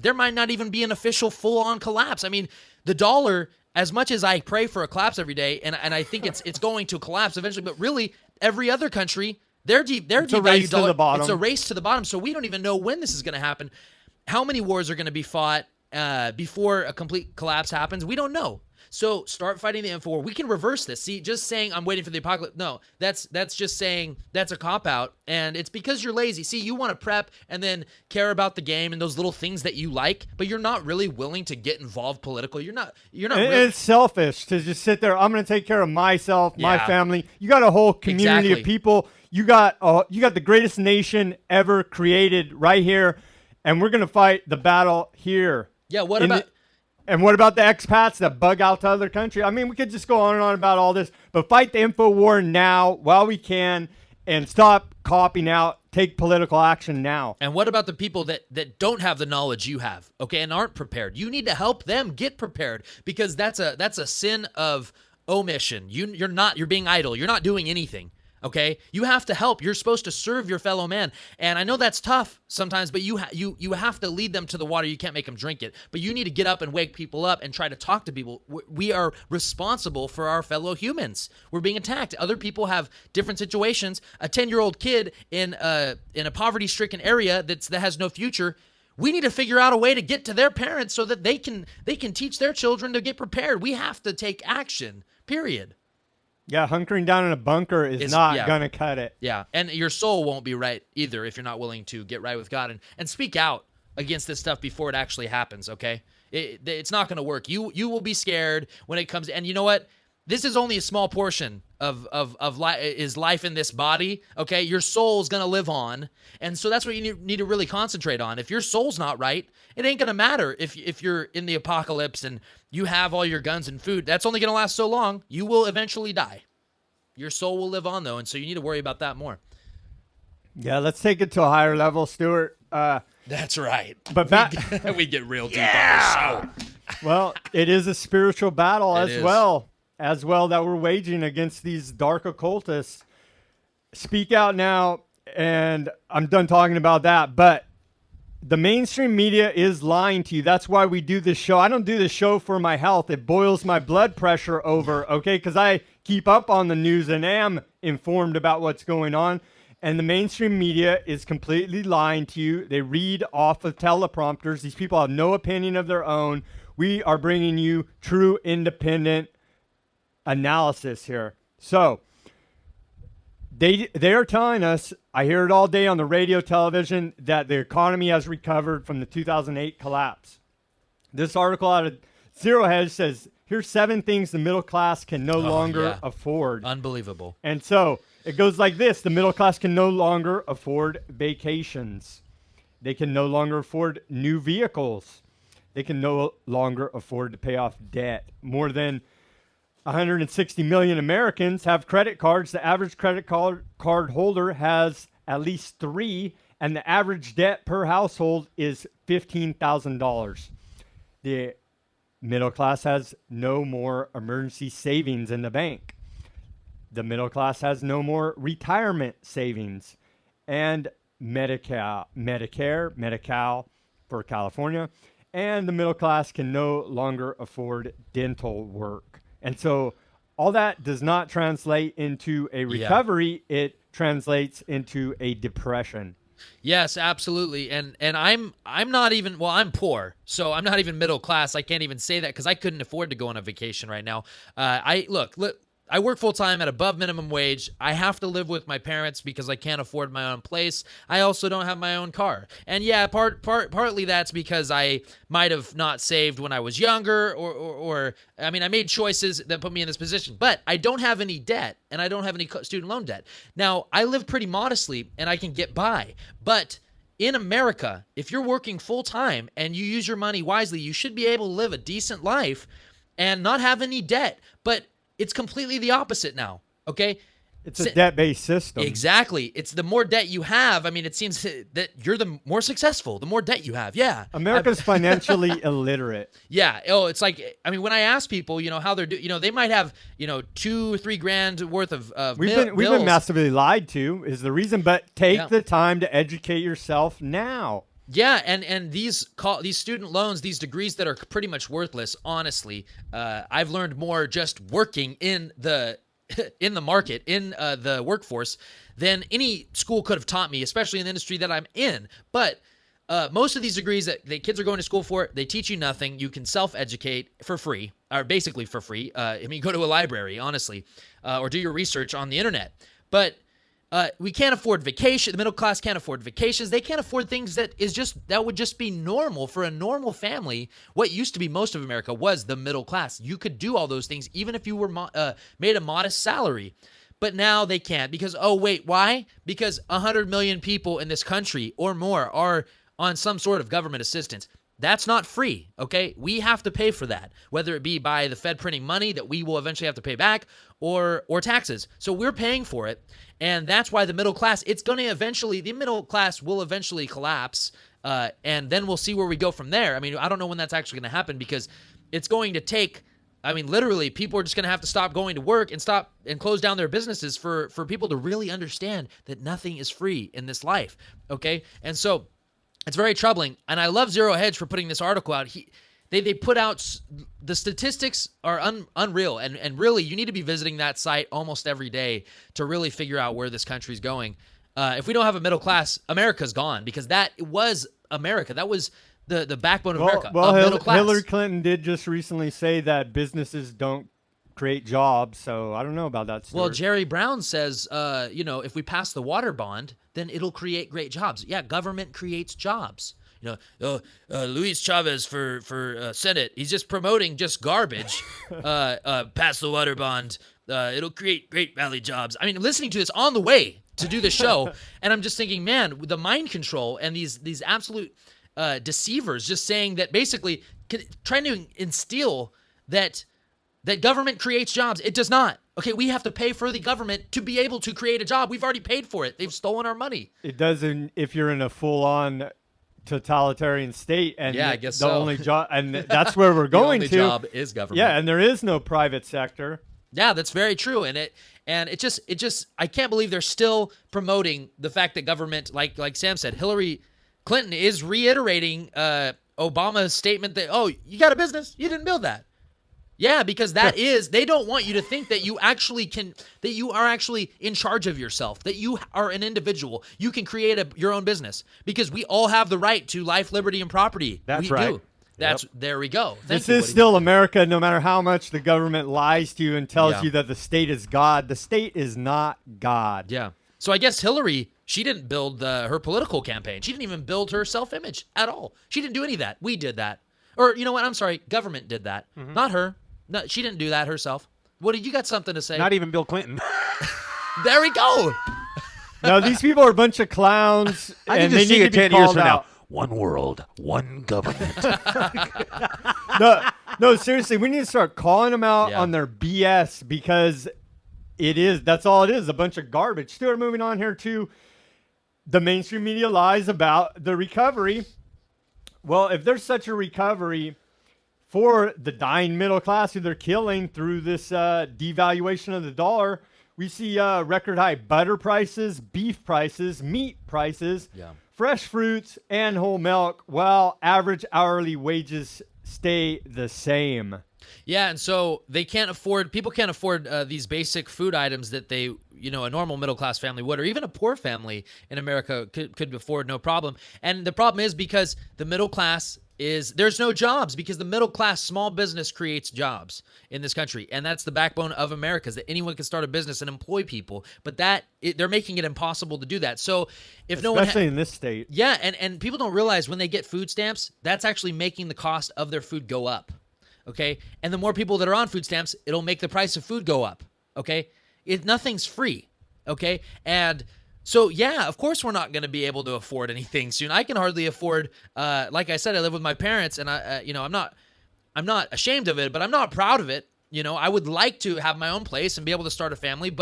there might not even be an official full-on collapse. I mean, the dollar, as much as I pray for a collapse every day, and I think it's going to collapse eventually, but really every other country, their devalued dollar, it's a race to the bottom. So we don't even know when this is going to happen. How many wars are going to be fought before a complete collapse happens? We don't know. So start fighting the info war. We can reverse this. See, just saying I'm waiting for the apocalypse, no, that's just saying that's a cop-out, and it's because you're lazy. See, you want to prep and then care about the game and those little things that you like, but you're not really willing to get involved politically. You're not really. It's selfish to just sit there. I'm going to take care of myself, my family. You got a whole community of people. You got the greatest nation ever created right here, and we're going to fight the battle here. Yeah, what about the expats that bug out to other countries? I mean, we could just go on and on about all this, but fight the info war now while we can, and stop copying out. Take political action now. And what about the people that don't have the knowledge you have, okay, and aren't prepared? You need to help them get prepared, because that's a sin of omission. You're being idle. You're not doing anything. Okay, you have to help. You're supposed to serve your fellow man, and I know that's tough sometimes. But you have to lead them to the water. You can't make them drink it. But you need to get up and wake people up and try to talk to people. We are responsible for our fellow humans. We're being attacked. Other people have different situations. A 10-year-old kid in a poverty-stricken area that has no future. We need to figure out a way to get to their parents so that they can teach their children to get prepared. We have to take action. Period. Yeah, hunkering down in a bunker is not going to cut it. Yeah, and your soul won't be right either if you're not willing to get right with God and speak out against this stuff before it actually happens, okay? It's not going to work. You will be scared when it comes, and you know what? This is only a small portion of life in this body, okay? Your soul's going to live on, and so that's what you need to really concentrate on. If your soul's not right, it ain't going to matter if you're in the apocalypse and you have all your guns and food. That's only going to last so long. You will eventually die. Your soul will live on, though, and so you need to worry about that more. Yeah, let's take it to a higher level, Stuart. That's right. But we get real deep on this show. Well, it is a spiritual battle as well that we're waging against these dark occultists. Speak out now, and I'm done talking about that, but the mainstream media is lying to you. That's why we do this show. I don't do this show for my health. It boils my blood pressure over, okay, because I keep up on the news and am informed about what's going on. And the mainstream media is completely lying to you. They read off of teleprompters. These people have no opinion of their own. We are bringing you true independent analysis here. So They are telling us, I hear it all day on the radio, television, that the economy has recovered from the 2008 collapse. This article out of Zero Hedge says, here's 7 things the middle class can no longer afford. Unbelievable. And so it goes like this. The middle class can no longer afford vacations. They can no longer afford new vehicles. They can no longer afford to pay off debt. More than 160 million Americans have credit cards. The average credit card holder has at least 3, and the average debt per household is $15,000. The middle class has no more emergency savings in the bank. The middle class has no more retirement savings. And Medicare, Medi-Cal for California, and the middle class can no longer afford dental work. And so all that does not translate into a recovery. Yeah. It translates into a depression. Yes, absolutely. And I'm not even, well, I'm poor, so I'm not even middle class. I can't even say that because I couldn't afford to go on a vacation right now. I work full-time at above minimum wage. I have to live with my parents because I can't afford my own place. I also don't have my own car. And yeah, partly that's because I might have not saved when I was younger or I mean, I made choices that put me in this position. But I don't have any debt, and I don't have any student loan debt. Now, I live pretty modestly, and I can get by. But in America, if you're working full-time and you use your money wisely, you should be able to live a decent life and not have any debt. But it's completely the opposite now, okay? It's a debt-based system. Exactly. It's the more debt you have, I mean, it seems that you're the more successful, the more debt you have. Yeah. America's financially illiterate. Yeah. Oh, it's like, I mean, when I ask people, how they're doing, they might have, $2 or $3 grand worth of We've been massively lied to is the reason, but take the time to educate yourself now. Yeah, and these student loans, these degrees that are pretty much worthless, honestly, I've learned more just working in the market, in the workforce, than any school could have taught me, especially in the industry that I'm in. But most of these degrees that the kids are going to school for, they teach you nothing. You can self-educate for free, or basically for free. Go to a library, honestly, or do your research on the internet. But we can't afford vacation. The middle class can't afford vacations. They can't afford things that would just be normal for a normal family. What used to be most of America was the middle class. You could do all those things even if you were made a modest salary. But now they can't because, why? Because 100 million people in this country or more are on some sort of government assistance. That's not free, okay? We have to pay for that, whether it be by the Fed printing money that we will eventually have to pay back or taxes. So we're paying for it, and that's why the middle class, the middle class will eventually collapse, and then we'll see where we go from there. I mean, I don't know when that's actually going to happen because it's going to take, literally, people are just going to have to stop going to work and close down their businesses for people to really understand that nothing is free in this life, okay? And so it's very troubling, and I love Zero Hedge for putting this article out. They put out the statistics are unreal, and really you need to be visiting that site almost every day to really figure out where this country's going. If we don't have a middle class, America's gone because that was America. That was the backbone of America. Well, middle class. Hillary Clinton did just recently say that businesses don't create jobs, so I don't know about that, Stuart. Well, Jerry Brown says, if we pass the water bond, then it'll create great jobs. Yeah, government creates jobs. Luis Chavez for Senate, he's just promoting just garbage. Pass the water bond, it'll create Great Valley jobs. I mean, I'm listening to this on the way to do the show, and I'm just thinking, man, the mind control and these absolute deceivers just saying that basically trying to instill that government creates jobs. It does not. Okay, we have to pay for the government to be able to create a job. We've already paid for it. They've stolen our money. It doesn't if you're in a full-on totalitarian state, and yeah, I guess the only job, and that's where we're going the to. Job is government. Yeah, and there is no private sector. Yeah, that's very true, and it just I can't believe they're still promoting the fact that government, like Sam said, Hillary Clinton is reiterating Obama's statement that you got a business, you didn't build that. Yeah, because they don't want you to think that you are actually in charge of yourself, that you are an individual. You can create your own business because we all have the right to life, liberty, and property. That's we right. do. There we go. This is still America, no matter how much the government lies to you and tells you that the state is God. The state is not God. Yeah. So I guess Hillary, she didn't build her political campaign. She didn't even build her self-image at all. She didn't do any of that. We did that. Or, you know what? I'm sorry. Government did that. Not her. No, she didn't do that herself. What, did you got something to say? Not even Bill Clinton. There we go. No, these people are a bunch of clowns. I can and just they see need it to be 10 years called from now. out. One world, one government. No, seriously, we need to start calling them out on their BS because that's all it is, a bunch of garbage. Stuart, moving on here to the mainstream media lies about the recovery. Well, if there's such a recovery for the dying middle class who they're killing through this devaluation of the dollar, we see record high butter prices, beef prices, meat prices, fresh fruits, and whole milk, while average hourly wages stay the same. Yeah, and so people can't afford these basic food items that a normal middle-class family would, or even a poor family in America could afford, no problem. And the problem is because the middle class there's no jobs, because the middle class small business creates jobs in this country. And that's the backbone of America, is that anyone can start a business and employ people. But they're making it impossible to do that. So if especially in this state. Yeah, and people don't realize when they get food stamps, that's actually making the cost of their food go up. Okay? And the more people that are on food stamps, it'll make the price of food go up. Okay? Nothing's free. Okay? And so, yeah, of course we're not going to be able to afford anything soon. I can hardly afford, like I said, I live with my parents, and I'm not ashamed of it, but I'm not proud of it. I would like to have my own place and be able to start a family,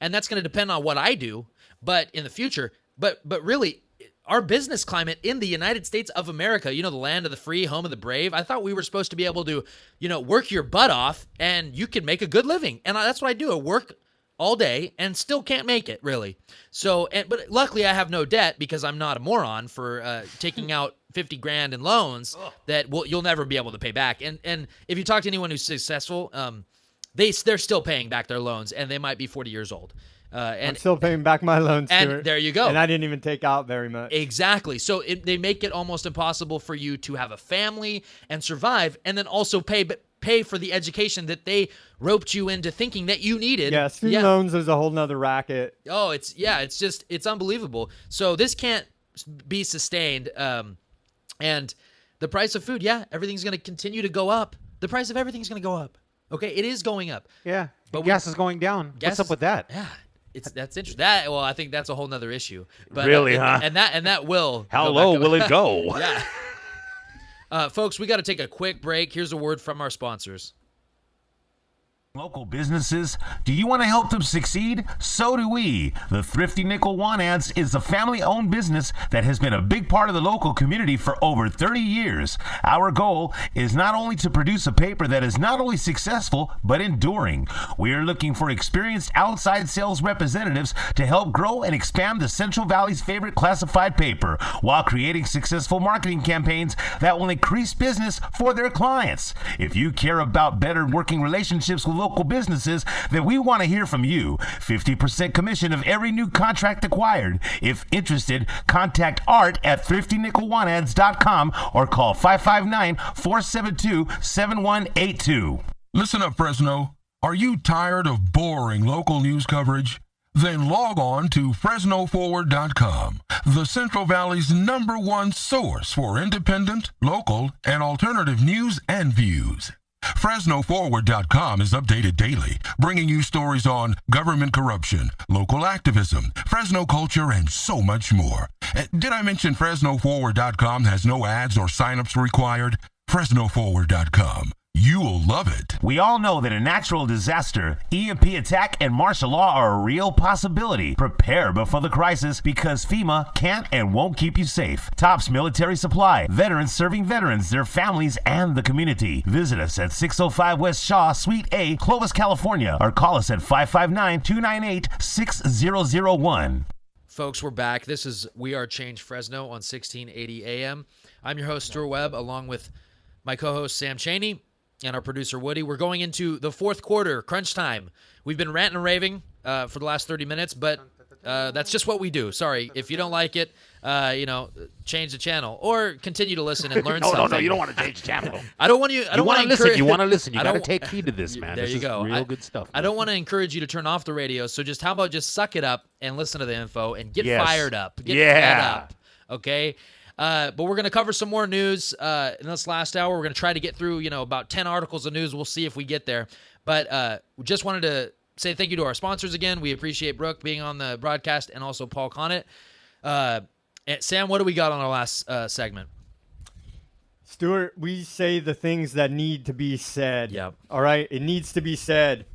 and that's going to depend on what I do, but in the future. But really, our business climate in the United States of America, the land of the free, home of the brave, I thought we were supposed to be able to, work your butt off and you can make a good living. And that's what I do. I work all day and still can't make it, really. So, but luckily I have no debt because I'm not a moron for taking out $50 grand in loans that you'll never be able to pay back. And if you talk to anyone who's successful, they're still paying back their loans, and they might be 40 years old. And I'm still paying back my loans, Stuart. And there you go. And I didn't even take out very much. Exactly. So they make it almost impossible for you to have a family and survive, and then also pay for the education that they roped you into thinking that you needed. Yeah, student loans is a whole nother racket. Oh, it's unbelievable. So this can't be sustained. And the price of food, everything's going to continue to go up. The price of everything's going to go up. Okay, it is going up. Yeah, but gas is going down. What's up with that? Yeah. That's interesting. I think that's a whole nother issue. But, really, huh? And that will. How low will it go? Yeah. Folks, we got to take a quick break. Here's a word from our sponsors. Local businesses, do you want to help them succeed? So do we. The Thrifty Nickel Want Ads is a family-owned business that has been a big part of the local community for over 30 years. Our goal is not only to produce a paper that is not only successful, but enduring. We are looking for experienced outside sales representatives to help grow and expand the Central Valley's favorite classified paper while creating successful marketing campaigns that will increase business for their clients. If you care about better working relationships with local businesses, then we want to hear from you. 50% commission of every new contract acquired. If interested, contact Art at thriftynickelwantads.com or call 559-472-7182. Listen up, Fresno. Are you tired of boring local news coverage? Then log on to FresnoForward.com, the Central Valley's #1 source for independent, local, and alternative news and views. FresnoForward.com is updated daily, bringing you stories on government corruption, local activism, Fresno culture, and so much more. Did I mention FresnoForward.com has no ads or signups required? FresnoForward.com. You'll love it. We all know that a natural disaster, EMP attack, and martial law are a real possibility. Prepare before the crisis because FEMA can't and won't keep you safe. Tops Military Supply. Veterans serving veterans, their families, and the community. Visit us at 605 West Shaw, Suite A, Clovis, California, or call us at 559-298-6001. Folks, we're back. This is We Are Change Fresno on 1680 AM. I'm your host, Stuart Webb, along with my co-host, Sam Chaney, and our producer, Woody. We're going into the fourth quarter, crunch time. We've been ranting and raving for the last 30 minutes, but That's just what we do. Sorry. If you don't like it, change the channel or continue to listen and learn something. No, you don't want to change the channel. I don't want you. I don't want to listen. You want to listen. You got to take heed to this, man. There this you go. Is real good stuff. I don't want to encourage you to turn off the radio. So how about just suck it up and listen to the info and get fired up. Get fed up. Okay. But we're going to cover some more news in this last hour. We're going to try to get through, about 10 articles of news. We'll see if we get there. But we just wanted to say thank you to our sponsors again. We appreciate Brooke being on the broadcast and also Paul Connett. Sam, what do we got on our last segment? Stuart, we say the things that need to be said. Yep. All right? It needs to be said.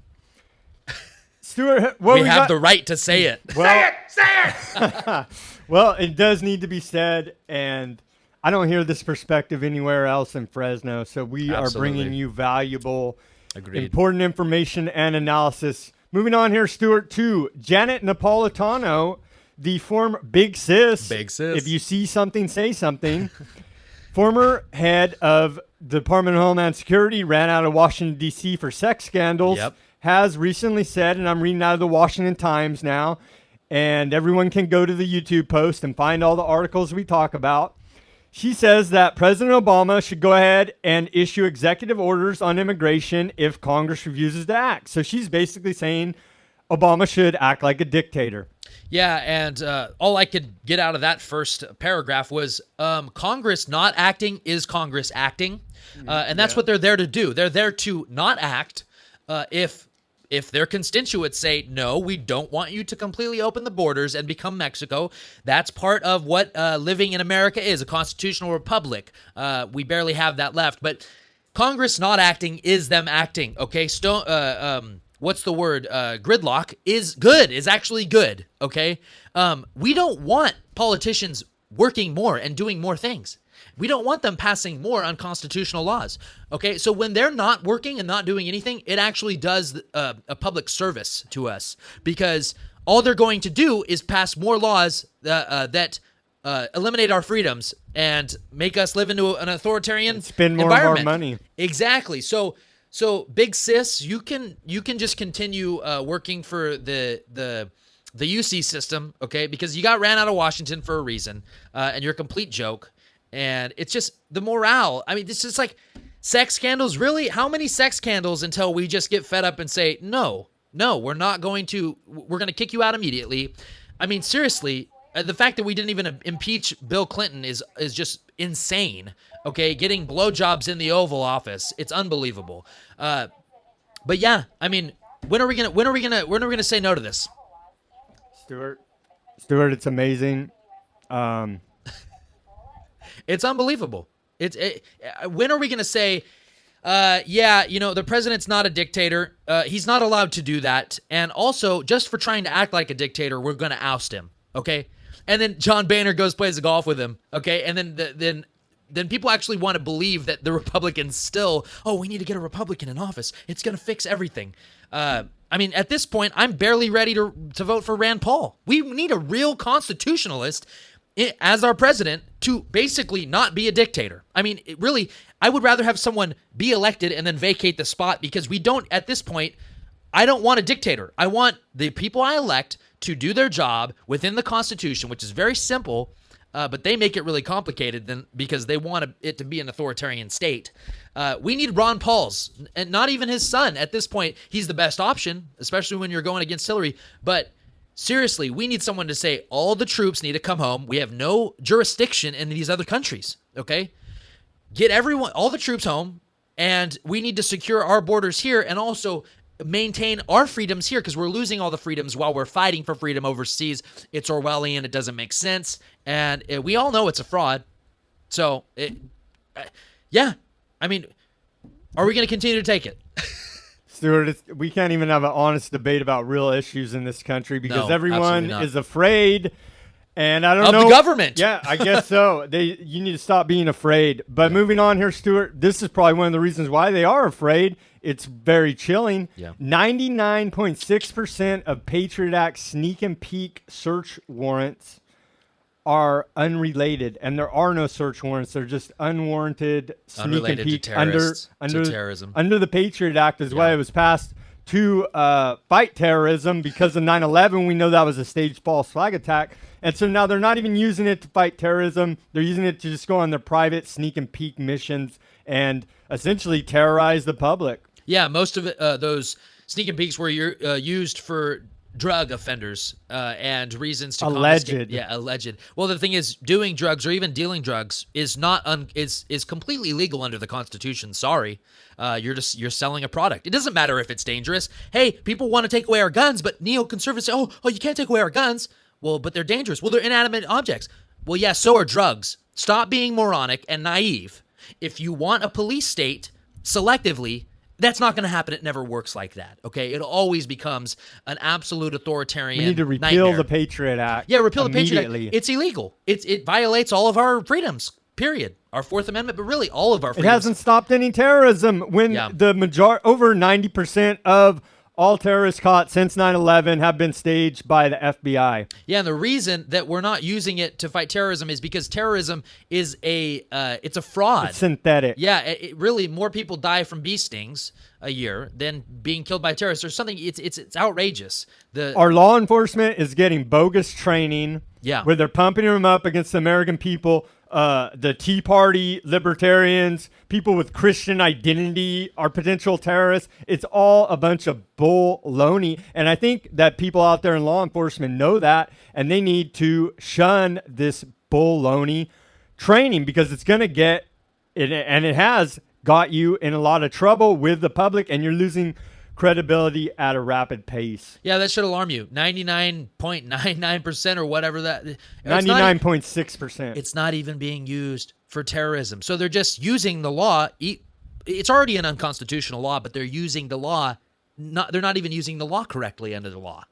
Stuart, what we have the right to say it. Well, say it! Well, it does need to be said, and I don't hear this perspective anywhere else in Fresno, so we are bringing you valuable, important information and analysis. Moving on here, Stuart, to Janet Napolitano, the former Big Sis. Big Sis. If you see something, say something. Former head of the Department of Homeland Security, ran out of Washington, D.C. for sex scandals, has recently said, and I'm reading out of the Washington Times now, and everyone can go to the YouTube post and find all the articles we talk about. She says that President Obama should go ahead and issue executive orders on immigration if Congress refuses to act. So she's basically saying Obama should act like a dictator. Yeah, and all I could get out of that first paragraph was Congress not acting is Congress acting. And that's what they're there to do. They're there to not act if their constituents say, no, we don't want you to completely open the borders and become Mexico. That's part of what living in America is, a constitutional republic. We barely have that left. But Congress not acting is them acting, okay? What's the word? Gridlock is good, is actually good, okay? We don't want politicians working more and doing more things. We don't want them passing more unconstitutional laws, okay? So when they're not working and not doing anything, it actually does a public service to us because all they're going to do is pass more laws that eliminate our freedoms and make us live into an authoritarian and spend more environment. And more money. Exactly. So Big Sis, you can just continue working for the UC system, okay? Because you got ran out of Washington for a reason, and you're a complete joke. And it's just the morale. I mean, this is like sex scandals. Really? How many sex scandals until we just get fed up and say, no, we're not going to, we're going to kick you out immediately. I mean, seriously, the fact that we didn't even impeach Bill Clinton is just insane. Okay. Getting blowjobs in the Oval Office. It's unbelievable. But yeah, I mean, when are we going to say no to this? Stuart, it's amazing. It's unbelievable. When are we going to say, the president's not a dictator. He's not allowed to do that. And also, just for trying to act like a dictator, we're going to oust him. Okay. And then John Boehner goes plays golf with him. Okay. And then people actually want to believe that the Republicans still, we need to get a Republican in office. It's going to fix everything. I mean, at this point, I'm barely ready to vote for Rand Paul. We need a real constitutionalist as our president to basically not be a dictator. I mean, I would rather have someone be elected and then vacate the spot because at this point, I don't want a dictator. I want the people I elect to do their job within the Constitution, which is very simple, but they make it really complicated because they want it to be an authoritarian state. We need Ron Paul's, and not even his son. At this point, he's the best option, especially when you're going against Hillary, but seriously, we need someone to say all the troops need to come home. We have no jurisdiction in these other countries, okay? Get all the troops home, and we need to secure our borders here and also maintain our freedoms here because we're losing all the freedoms while we're fighting for freedom overseas. It's Orwellian. It doesn't make sense, and we all know it's a fraud. So, I mean, are we going to continue to take it? Stuart, we can't even have an honest debate about real issues in this country because No, everyone is afraid. And I don't know. Of the government. Yeah, I guess so. You need to stop being afraid. But moving on here, Stuart, this is probably one of the reasons why they are afraid. It's very chilling. Yeah. 99.6% of Patriot Act sneak and peek search warrants are unrelated, and there are no search warrants. They're just unwarranted sneak Unrelated and peek to terrorists, to terrorism. under the Patriot Act is why it was passed to fight terrorism because of 9/11. We know that was a staged false flag attack. And so now they're not even using it to fight terrorism. They're using it to just go on their private sneak and peek missions and essentially terrorize the public. Yeah, most of it, those sneak and peeks were used for drug offenders and reasons to confiscate. Yeah, alleged. Well, the thing is, doing drugs or even dealing drugs is not is completely legal under the Constitution. Sorry, you're selling a product. It doesn't matter if it's dangerous. Hey, people want to take away our guns, but neoconservatives say, oh, you can't take away our guns. Well, but they're dangerous. Well, they're inanimate objects. Well, yeah, so are drugs. Stop being moronic and naive. If you want a police state selectively, that's not going to happen. It never works like that, okay? It always becomes an absolute authoritarian We need to repeal nightmare. the Patriot Act. Yeah, repeal the Patriot Act. immediately. It's illegal. It violates all of our freedoms, period. Our Fourth Amendment, but really all of our It freedoms. hasn't stopped any terrorism when Yeah. over 90% of all terrorists caught since 9/11 have been staged by the FBI. Yeah, and the reason that we're not using it to fight terrorism is because terrorism is it's a fraud. It's synthetic. Yeah, it really more people die from bee stings a year than being killed by terrorists or something. It's outrageous. Our law enforcement is getting bogus training. Yeah. Where they're pumping them up against the American people. The Tea Party, libertarians, people with Christian identity are potential terrorists. It's all a bunch of baloney. And I think that people out there in law enforcement know that, and they need to shun this baloney training because it's going to get, and it has got you in a lot of trouble with the public, and you're losing credibility at a rapid pace. Yeah, that should alarm you. 99.99% or whatever that. 99.6%. It's not even being used for terrorism. So they're just using the law. It's already an unconstitutional law, but they're using the law. They're not even using the law correctly under the law.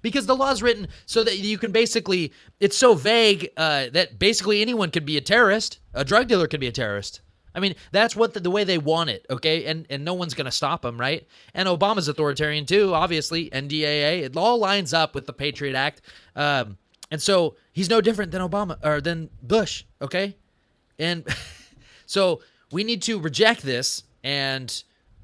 Because the law is written so that you can basically, it's so vague that basically anyone could be a terrorist. A drug dealer could be a terrorist. I mean, that's what the way they want it, okay? And no one's going to stop them, right? And Obama's authoritarian too, obviously, NDAA. It all lines up with the Patriot Act. And so he's no different than Obama or than Bush, okay? And so we need to reject this and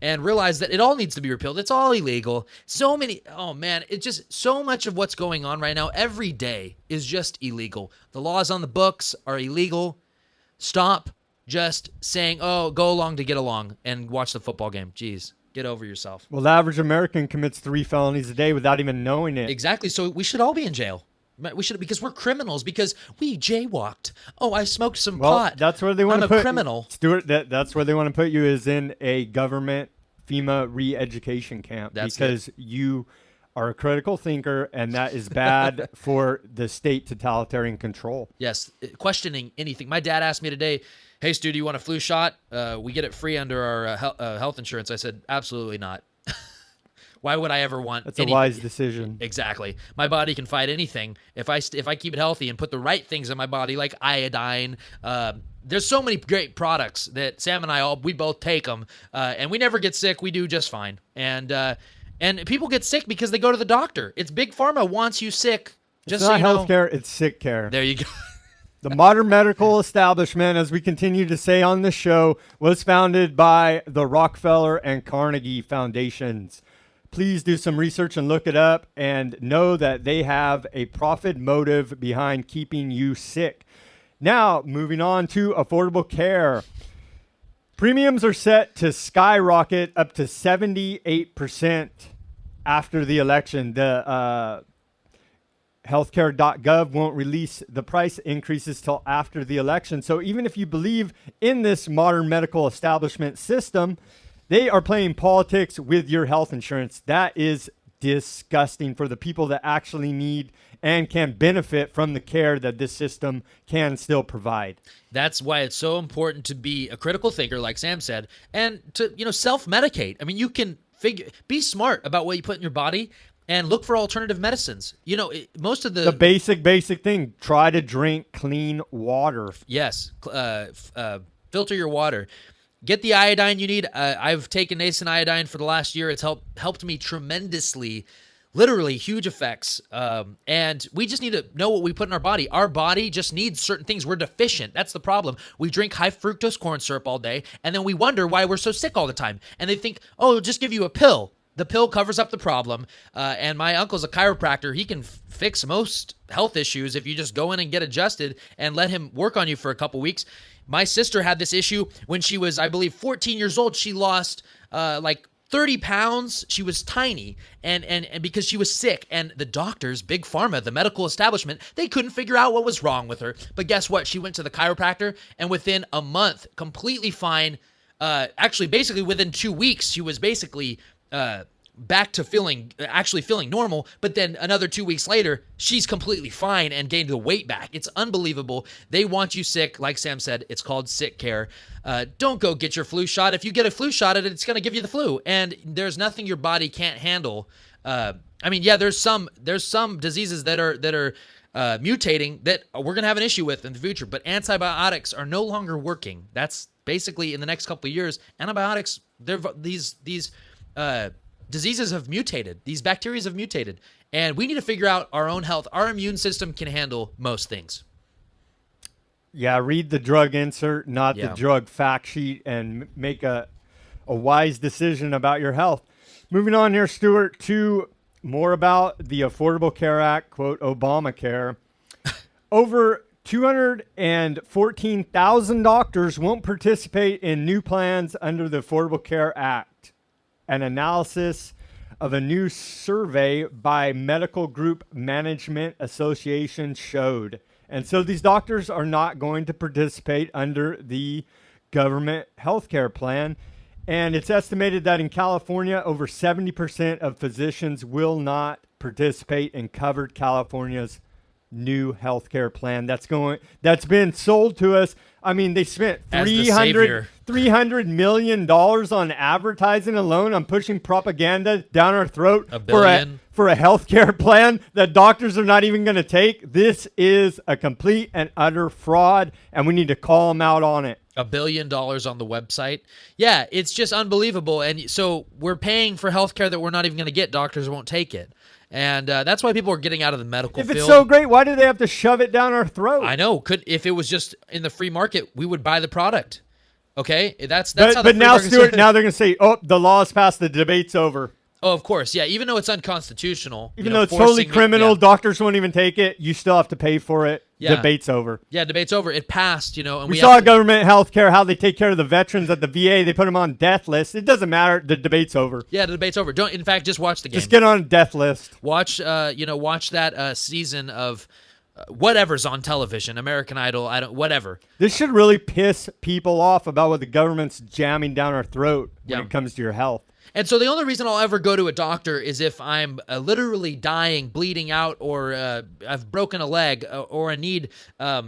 realize that it all needs to be repealed. It's all illegal. So many, oh man, it's just so much of what's going on right now every day is just illegal. The laws on the books are illegal. Stop just saying, oh, go along to get along and watch the football game. Jeez, get over yourself. Well, the average American commits 3 felonies a day without even knowing it. Exactly. So we should all be in jail. We should, because we're criminals, because we jaywalked. Oh, I smoked some pot. That's where they want to put I'm a criminal. Stuart, that's where they want to put you is in a government FEMA re-education camp because you are a critical thinker, and that is bad for the state totalitarian control. Yes, questioning anything. My dad asked me today, hey, Stu, do you want a flu shot? We get it free under our health insurance. I said, absolutely not. Why would I ever want That's anything? A wise decision. Exactly. My body can fight anything. If I keep it healthy and put the right things in my body, like iodine, there's so many great products that Sam and I we both take them, and we never get sick. We do just fine. And people get sick because they go to the doctor. It's Big Pharma wants you sick. It's not healthcare, it's sick care. There you go. The modern medical establishment, as we continue to say on the show, was founded by the Rockefeller and Carnegie Foundations. Please do some research and look it up and know that they have a profit motive behind keeping you sick. Now, moving on to affordable care. Premiums are set to skyrocket up to 78% after the election. The healthcare.gov won't release the price increases till after the election. So even if you believe in this modern medical establishment system, they are playing politics with your health insurance. That is disgusting for the people that actually need and can benefit from the care that this system can still provide. That's why it's so important to be a critical thinker, like Sam said, and to self-medicate. I mean, you can be smart about what you put in your body and look for alternative medicines. Most of the basic thing, try to drink clean water. Yes, filter your water. Get the iodine you need. I've taken nascent iodine for the last year. It's helped me tremendously, literally huge effects. And we just need to know what we put in our body. Our body just needs certain things. We're deficient. That's the problem. We drink high fructose corn syrup all day, and then we wonder why we're so sick all the time. And they think, oh, it'll just give you a pill. The pill covers up the problem, and my uncle's a chiropractor. He can fix most health issues if you just go in and get adjusted and let him work on you for a couple weeks. My sister had this issue when she was, I believe, 14 years old. She lost like 30 pounds. She was tiny, and because she was sick, and the doctors, Big Pharma, the medical establishment, they couldn't figure out what was wrong with her. But guess what? She went to the chiropractor, and within a month, completely fine. Actually, basically within 2 weeks, she was basically back to actually feeling normal. But then another 2 weeks later, she's completely fine and gained the weight back. It's unbelievable. They want you sick. Like Sam said, it's called sick care. Don't go get your flu shot. If you get a flu shot, it's going to give you the flu. And there's nothing your body can't handle. There's some diseases that are mutating that we're going to have an issue with in the future. But antibiotics are no longer working. That's basically in the next couple of years. Antibiotics, these diseases have mutated. These bacteria have mutated. And we need to figure out our own health. Our immune system can handle most things. Yeah, read the drug insert, not the drug fact sheet, and make a wise decision about your health. Moving on here, Stuart, to more about the Affordable Care Act, quote, Obamacare. Over 214,000 doctors won't participate in new plans under the Affordable Care Act. An analysis of a new survey by Medical Group Management Association showed. And so these doctors are not going to participate under the government health care plan. And it's estimated that in California, over 70% of physicians will not participate in covered California's new health care plan that's been sold to us. I mean, they spent $300 million on advertising alone on pushing propaganda down our throat for a health care plan that doctors are not even going to take. This is a complete and utter fraud, and we need to call them out on it. $1 billion on the website. Yeah, it's just unbelievable. And so we're paying for health care that we're not even going to get. Doctors won't take it. And that's why people are getting out of the medical field. If it's so great, why do they have to shove it down our throat? I know. If it was just in the free market, we would buy the product. Okay? That's how the free But now, market's Stuart, now they're going to say, oh, the law's passed, the debate's over. Oh, of course. Yeah, even though it's unconstitutional. Even though it's totally criminal, doctors won't even take it. You still have to pay for it. Yeah. Debate's over. Yeah, debate's over. It passed, and we saw government health care, how they take care of the veterans at the VA. They put them on death lists. It doesn't matter. The debate's over. Yeah, the debate's over. In fact, just watch the game. Just get on a death list. Watch that season of whatever's on television, American Idol, whatever. This should really piss people off about what the government's jamming down our throat when it comes to your health. And so the only reason I'll ever go to a doctor is if I'm literally dying, bleeding out, or I've broken a leg, or I need, I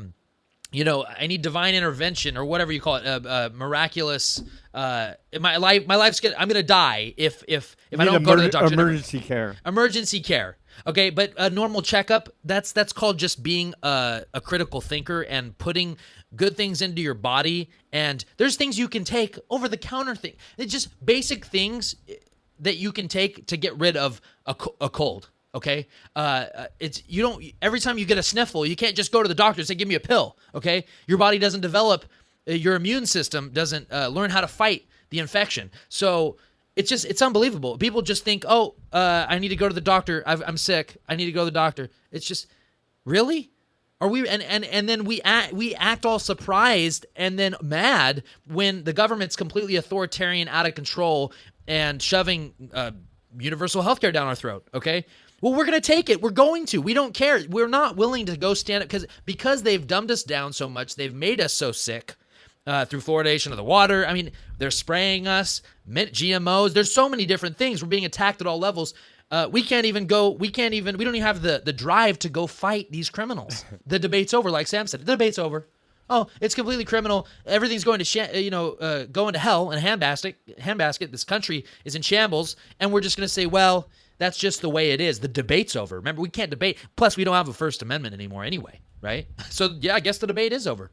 need divine intervention, or whatever you call it, miraculous. My life's I'm gonna die if I don't go to the doctor. Emergency care. Emergency care. Okay, but a normal checkup, that's called just being a critical thinker and putting good things into your body. And there's things you can take over the counter thing. It's just basic things that you can take to get rid of a cold. Okay, every time you get a sniffle, you can't just go to the doctor and say, give me a pill. Okay, your body doesn't develop, your immune system doesn't learn how to fight the infection. So it's unbelievable. People just think, I need to go to the doctor. I'm sick. I need to go to the doctor. It's just, really? Are we? And then we act all surprised and then mad when the government's completely authoritarian, out of control, and shoving universal health care down our throat. Okay. Well, we're going to take it. We're going to. We don't care. We're not willing to go stand up because they've dumbed us down so much. They've made us so sick. Through fluoridation of the water. I mean, they're spraying us, GMOs. There's so many different things. We're being attacked at all levels. We don't even have the drive to go fight these criminals. The debate's over, like Sam said. The debate's over. Oh, it's completely criminal. Everything's going to, going to hell in a handbasket. This country is in shambles. And we're just going to say, well, that's just the way it is. The debate's over. Remember, we can't debate. Plus, we don't have a First Amendment anymore anyway, right? So, yeah, I guess the debate is over.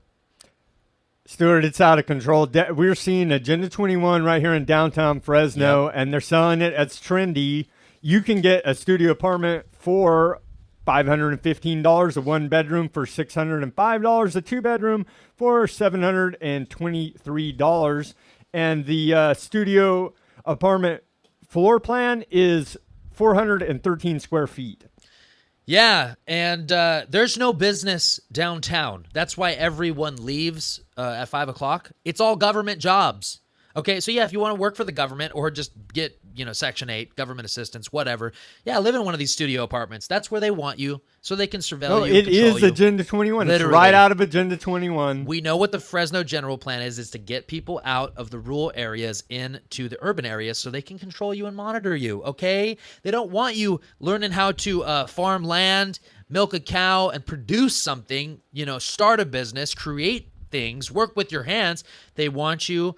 Stuart, it's out of control. We're seeing Agenda 21 right here in downtown Fresno, and they're selling it as trendy. You can get a studio apartment for $515, a one-bedroom for $605, a two-bedroom for $723, and the studio apartment floor plan is 413 square feet. Yeah, and there's no business downtown. That's why everyone leaves at 5 o'clock. It's all government jobs. Okay, so yeah, if you want to work for the government or just get, Section 8, government assistance, whatever, yeah, live in one of these studio apartments. That's where they want you, so they can surveil you. It is Agenda 21. Literally. It's right out of Agenda 21. We know what the Fresno general plan is to get people out of the rural areas into the urban areas so they can control you and monitor you, okay? They don't want you learning how to farm land, milk a cow, and produce something, start a business, create things, work with your hands. They want you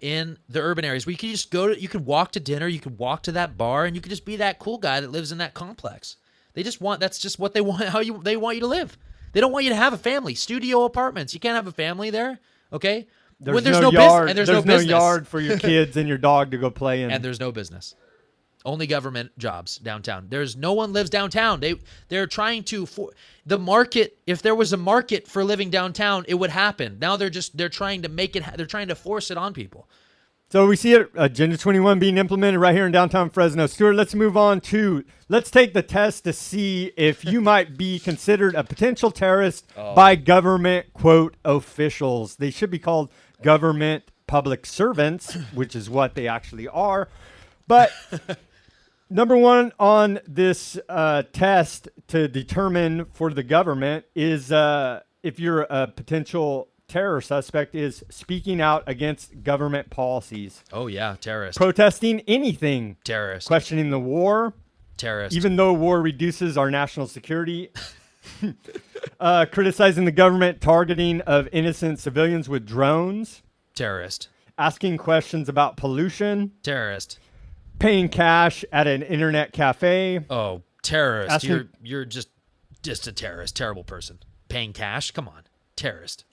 in the urban areas where you can just you can walk to dinner, you can walk to that bar, and you can just be that cool guy that lives in that complex. That's just what they want, they want you to live. They don't want you to have a family. Studio apartments, you can't have a family there, okay? There's no yard. business, and there's no no business. yard for your kids and your dog to go play in. And there's no business. Only government jobs downtown. There's no one lives downtown. They're trying to the market. If there was a market for living downtown, it would happen. Now they're trying to make it. They're trying to force it on people. So we see Agenda 21 being implemented right here in downtown Fresno. Stuart, let's move on to let's take the test to see if you might be considered a potential terrorist by government quote officials. They should be called government public servants, which is what they actually are. But number one on this test to determine for the government is if you're a potential terror suspect is speaking out against government policies. Oh, yeah, terrorist. Protesting anything. Terrorist. Questioning the war. Terrorist. Even though war reduces our national security. Criticizing the government targeting of innocent civilians with drones. Terrorist. Asking questions about pollution. Terrorist. Paying cash at an internet cafe. Oh, terrorist. Asking, you're just a terrorist. Terrible person. Paying cash? Come on. Terrorist.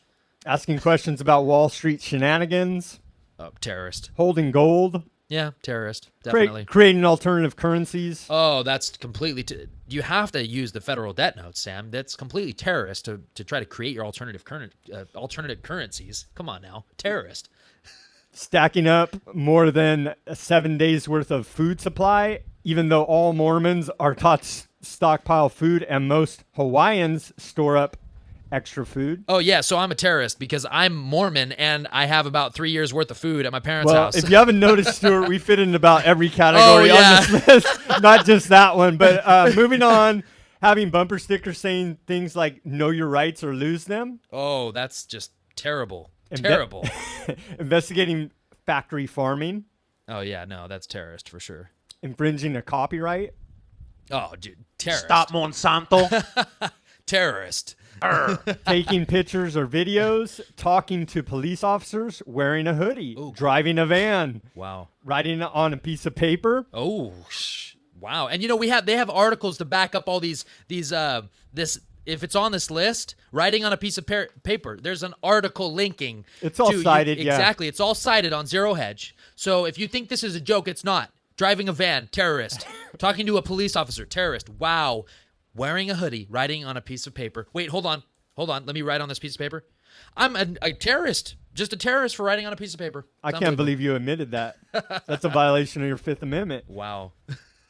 Asking questions about Wall Street shenanigans. Oh, terrorist. Holding gold. Yeah, terrorist. Definitely. Creating alternative currencies. Oh, that's completely... you have to use the federal debt notes, Sam. That's completely terrorist to try to create your alternative currencies. Come on now. Terrorist. Stacking up more than 7 days worth of food supply, even though all Mormons are taught to stockpile food and most Hawaiians store up extra food. Oh, yeah, so I'm a terrorist because I'm Mormon and I have about 3 years worth of food at my parents' Well, house. if you haven't noticed, Stuart, we fit in about every category on this list, not just that one. But moving on, having bumper stickers saying things like know your rights or lose them. Oh, that's just terrible. Terrible. Investigating factory farming. Oh, yeah, no, that's terrorist for sure. Infringing a copyright. Oh, dude, terrorist. Stop Monsanto. Terrorist. Taking pictures or videos, talking to police officers, wearing a hoodie, driving a van, Wow. writing on a piece of paper. Oh, wow. And they have articles to back up all these if it's on this list, writing on a piece of paper, there's an article linking. It's all cited, yeah. Exactly. It's all cited on Zero Hedge. So if you think this is a joke, it's not. Driving a van, terrorist. Talking to a police officer, terrorist. Wow. Wearing a hoodie, writing on a piece of paper. Wait, hold on. Let me write on this piece of paper. I'm a terrorist. Just a terrorist for writing on a piece of paper. I can't believe you admitted that. That's a violation of your Fifth Amendment. Wow.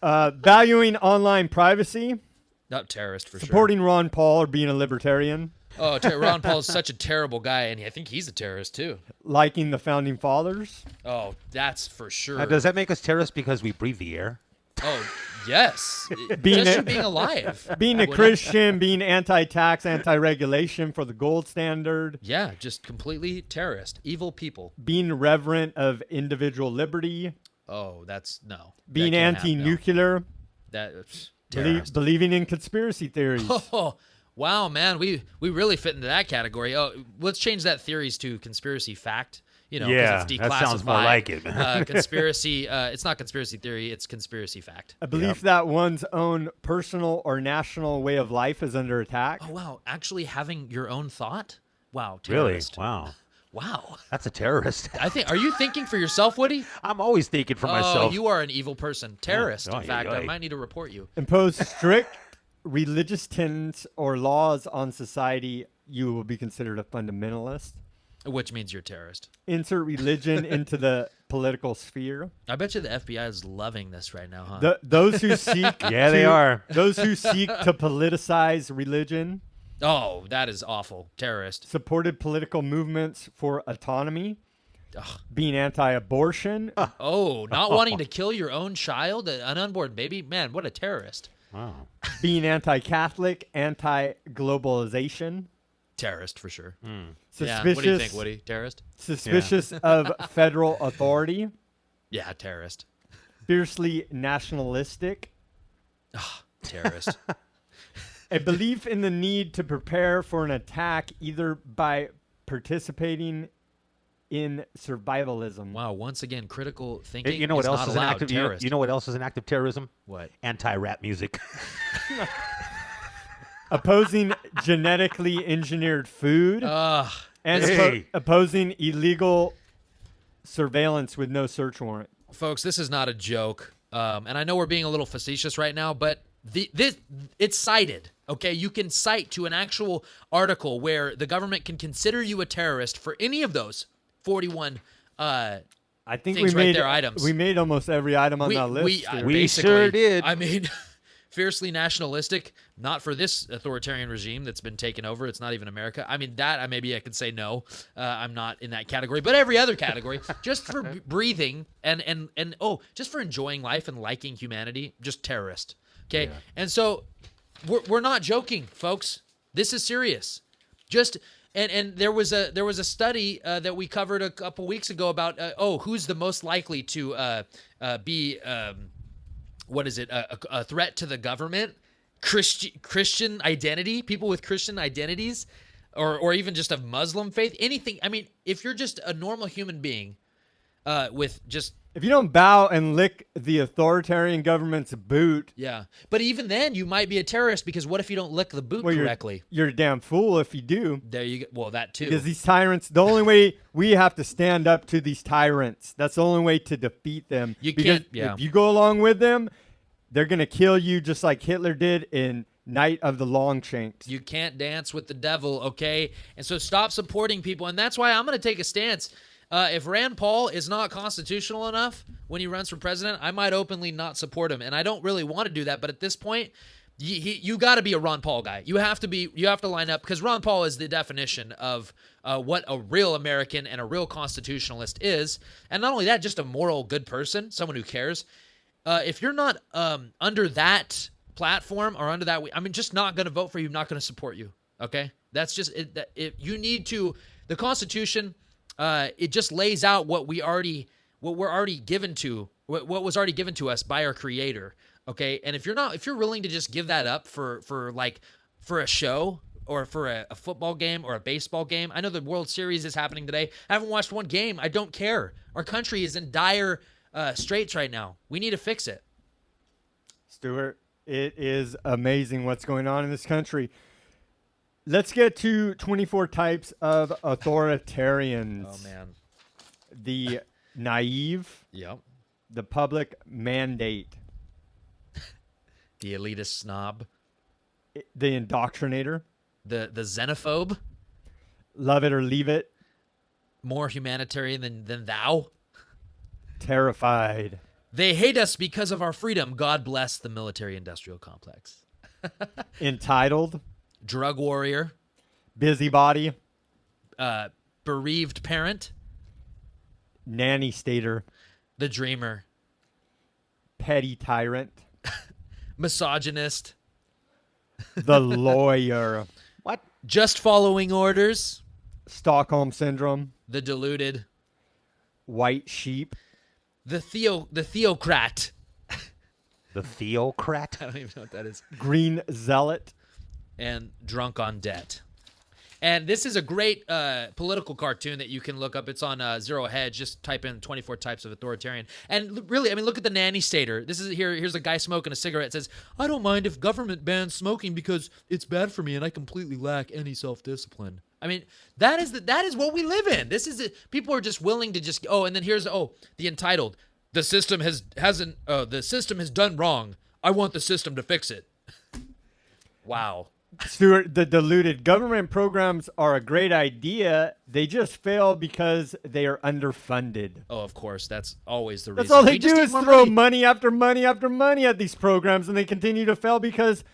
Valuing online privacy. Not terrorist for sure. Supporting Ron Paul or being a libertarian. Oh, Ron Paul is such a terrible guy, and I think he's a terrorist too. Liking the Founding Fathers. Oh, that's for sure. Now, does that make us terrorists because we breathe the air? Oh, yes. Being Just for being alive. Being a Christian, being anti-tax, anti-regulation for the gold standard. Yeah, just completely terrorist. Evil people. Being reverent of individual liberty. Oh, that's no. Being anti-nuclear. That's believing in conspiracy theories. Oh, wow, man. We really fit into that category. Oh, let's change that theories to conspiracy fact. Yeah, it's declassified. that sounds more like it. Conspiracy, it's not conspiracy theory, it's conspiracy fact. A belief that one's own personal or national way of life is under attack. Oh, wow. Actually having your own thought? Wow, Really? terrorist. Wow. Wow. That's a terrorist. Are you thinking for yourself, Woody? I'm always thinking for myself. Oh, you are an evil person. Terrorist, Oh, in fact. yeah. I might need to report you. Impose strict religious tenets or laws on society, you will be considered a fundamentalist. Which means you're a terrorist. Insert religion into the political sphere. I bet you the FBI is loving this right now, huh? Those who seek Yeah, they are. Those who seek to politicize religion, Oh, that is awful. Terrorist. supported political movements for autonomy, being anti-abortion, Oh, not wanting to kill your own child, an unborn baby? Man, what a terrorist. Wow. being anti-Catholic, anti-globalization, Terrorist for sure. Yeah, suspicious, what do you think, Woody? Terrorist? suspicious of federal authority, Yeah, terrorist. fiercely nationalistic, Terrorist. a belief in the need to prepare for an attack either by participating in survivalism. Wow, once again, critical thinking You know what is else not is an allowed. act of Terrorist. you know what else is an act of terrorism? What? Anti-rap music. Opposing genetically engineered food, Ugh. and Hey. opposing illegal surveillance with no search warrant. Folks, this is not a joke. And I know we're being a little facetious right now, but it's cited. Okay, you can cite to an actual article where the government can consider you a terrorist for any of those 41 I think things we right made there, items. we made almost every item on that list. here. We basically, sure did. I mean, fiercely nationalistic, not for this authoritarian regime that's been taken over. It's not even America. I mean, maybe I could say no. I'm not in that category, but every other category, just for breathing and just for enjoying life and liking humanity, just terrorist. Okay, and so we're not joking, folks. This is serious. And there was a study that we covered a couple weeks ago about who's the most likely to be what is it a threat to the government, Christian identity, people with Christian identities, or even just of Muslim faith, anything. I mean, if you're just a normal human being with just If you don't bow and lick the authoritarian government's boot, yeah, but even then you might be a terrorist because what if you don't lick the boot well, correctly? you're a damn fool if you do. There you go. Well, that too. Because these tyrants, the only way we have to stand up to these tyrants, that's the only way to defeat them. You Because can't- yeah. if you go along with them, they're going to kill you just like Hitler did in Night of the Longshanks. You can't dance with the devil, okay? And so stop supporting people. And that's why I'm going to take a stance. If Rand Paul is not constitutional enough when he runs for president, I might openly not support him. And I don't really want to do that. But at this point, you got to be a Ron Paul guy. You have to line up because Ron Paul is the definition of what a real American and a real constitutionalist is. And not only that, just a moral good person, someone who cares. If you're not under that platform or under that, I'm just not going to vote for you. I'm not going to support you. Okay, that's just it. You need to. The Constitution, it just lays out what we're already given to, what was already given to us by our Creator. Okay, and if you're willing to just give that up for a show or for a football game or a baseball game, I know the World Series is happening today. I haven't watched one game. I don't care. Our country is in dire straits right now. We need to fix it. Stuart, it is amazing what's going on in this country. Let's get to 24 types of authoritarians. Oh man. The naive, Yep. the public mandate, The elitist snob, the indoctrinator, the xenophobe, love it or leave it, more humanitarian than thou. terrified, They hate us because of our freedom. God bless the military-industrial complex. entitled, Drug warrior, busybody, bereaved parent, nanny stater, the dreamer, petty tyrant, misogynist, the lawyer, What? just following orders, Stockholm syndrome, the deluded, white sheep, the theocrat. The theocrat? I don't even know what that is. green zealot, And drunk on debt. And this is a great political cartoon that you can look up. It's on Zero Hedge. Just type in 24 types of authoritarian. And really, I mean, look at the nanny stater. This is here's a guy smoking a cigarette. It says, "I don't mind if government bans smoking because it's bad for me and I completely lack any self-discipline." I mean, that is what we live in. This is it. People are just willing to just and then here's the entitled. The system has done wrong. I want the system to fix it. Wow. Stuart, the diluted government programs are a great idea. They just fail because they are underfunded. Oh, of course. That's always the reason. That's all they We just do need is more throw money after money after money at these programs, and they continue to fail because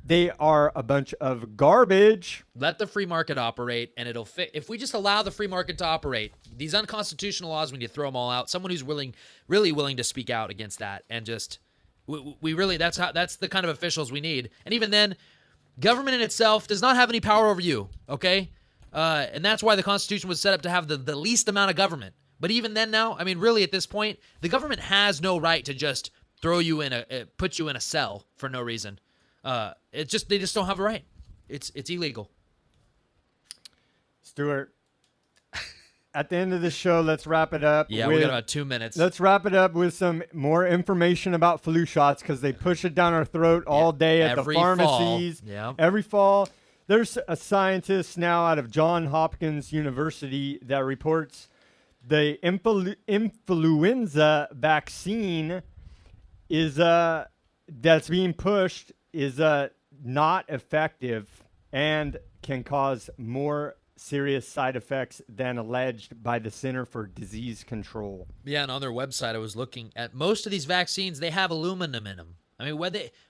they are a bunch of garbage. Let the free market operate, and it'll fit. If we just allow the free market to operate, these unconstitutional laws, we need to throw them all out. Someone who's really willing to speak out against that, and just we really that's the kind of officials we need. And even then, government in itself does not have any power over you. Okay, and that's why the Constitution was set up to have the least amount of government. But even then, now, I mean, really, at this point, the government has no right to just throw you in put you in a cell for no reason. They just don't have a right. It's illegal. Stuart, at the end of the show, let's wrap it up. Yeah, we got about 2 minutes. Let's wrap it up with some more information about flu shots because they push it down our throat all day at the pharmacies. Yeah. Every fall. There's a scientist now out of Johns Hopkins University that reports the influenza vaccine is that's being pushed is not effective and can cause more serious side effects than alleged by the Center for Disease Control. Yeah, and on their website, I was looking at most of these vaccines. They have aluminum in them. I mean,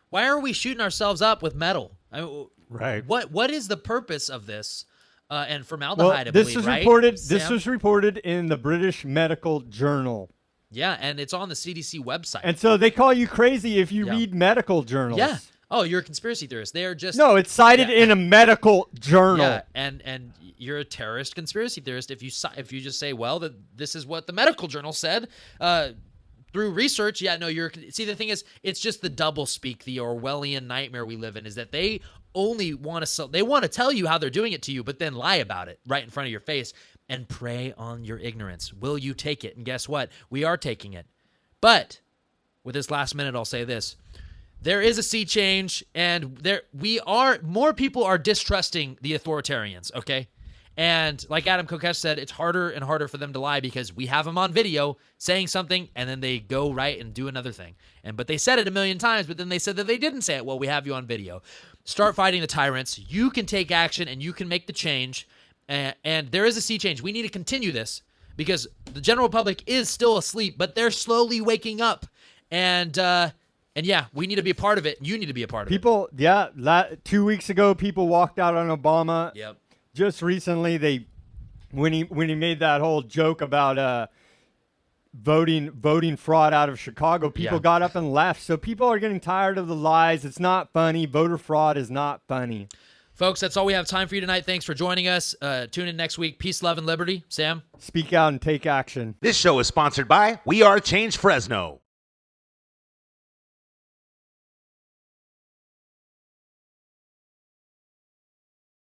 why are we shooting ourselves up with metal? I mean, right. What is the purpose of this? And formaldehyde, Well, I this believe, was right? reported. Sam? This was reported in the British Medical Journal. Yeah, and it's on the CDC website. And so they call you crazy if you Yeah. read medical journals. Yeah. Oh, you're a conspiracy theorist. They are just No, it's cited in a medical journal. Yeah, and you're a terrorist conspiracy theorist if you just say, well, that this is what the medical journal said through research. Yeah, no, see, the thing is, it's just the double speak, the Orwellian nightmare we live in, is that they only want to tell you how they're doing it to you, but then lie about it right in front of your face and prey on your ignorance. Will you take it? And guess what? We are taking it. But with this last minute, I'll say this. There is a sea change, and more people are distrusting the authoritarians, okay? And like Adam Kokesh said, it's harder and harder for them to lie because we have them on video saying something, and then they go right and do another thing. But they said it a million times, but then they said that they didn't say it. Well, we have you on video. Start fighting the tyrants. You can take action, and you can make the change. And there is a sea change. We need to continue this because the general public is still asleep, but they're slowly waking up. And yeah, we need to be a part of it. You need to be a part of it. People, 2 weeks ago, people walked out on Obama. Yep. Just recently, when he made that whole joke about voting fraud out of Chicago, people got up and left. So people are getting tired of the lies. It's not funny. Voter fraud is not funny. Folks, that's all we have time for you tonight. Thanks for joining us. Tune in next week. Peace, love, and liberty. Sam? Speak out and take action. This show is sponsored by We Are Change Fresno.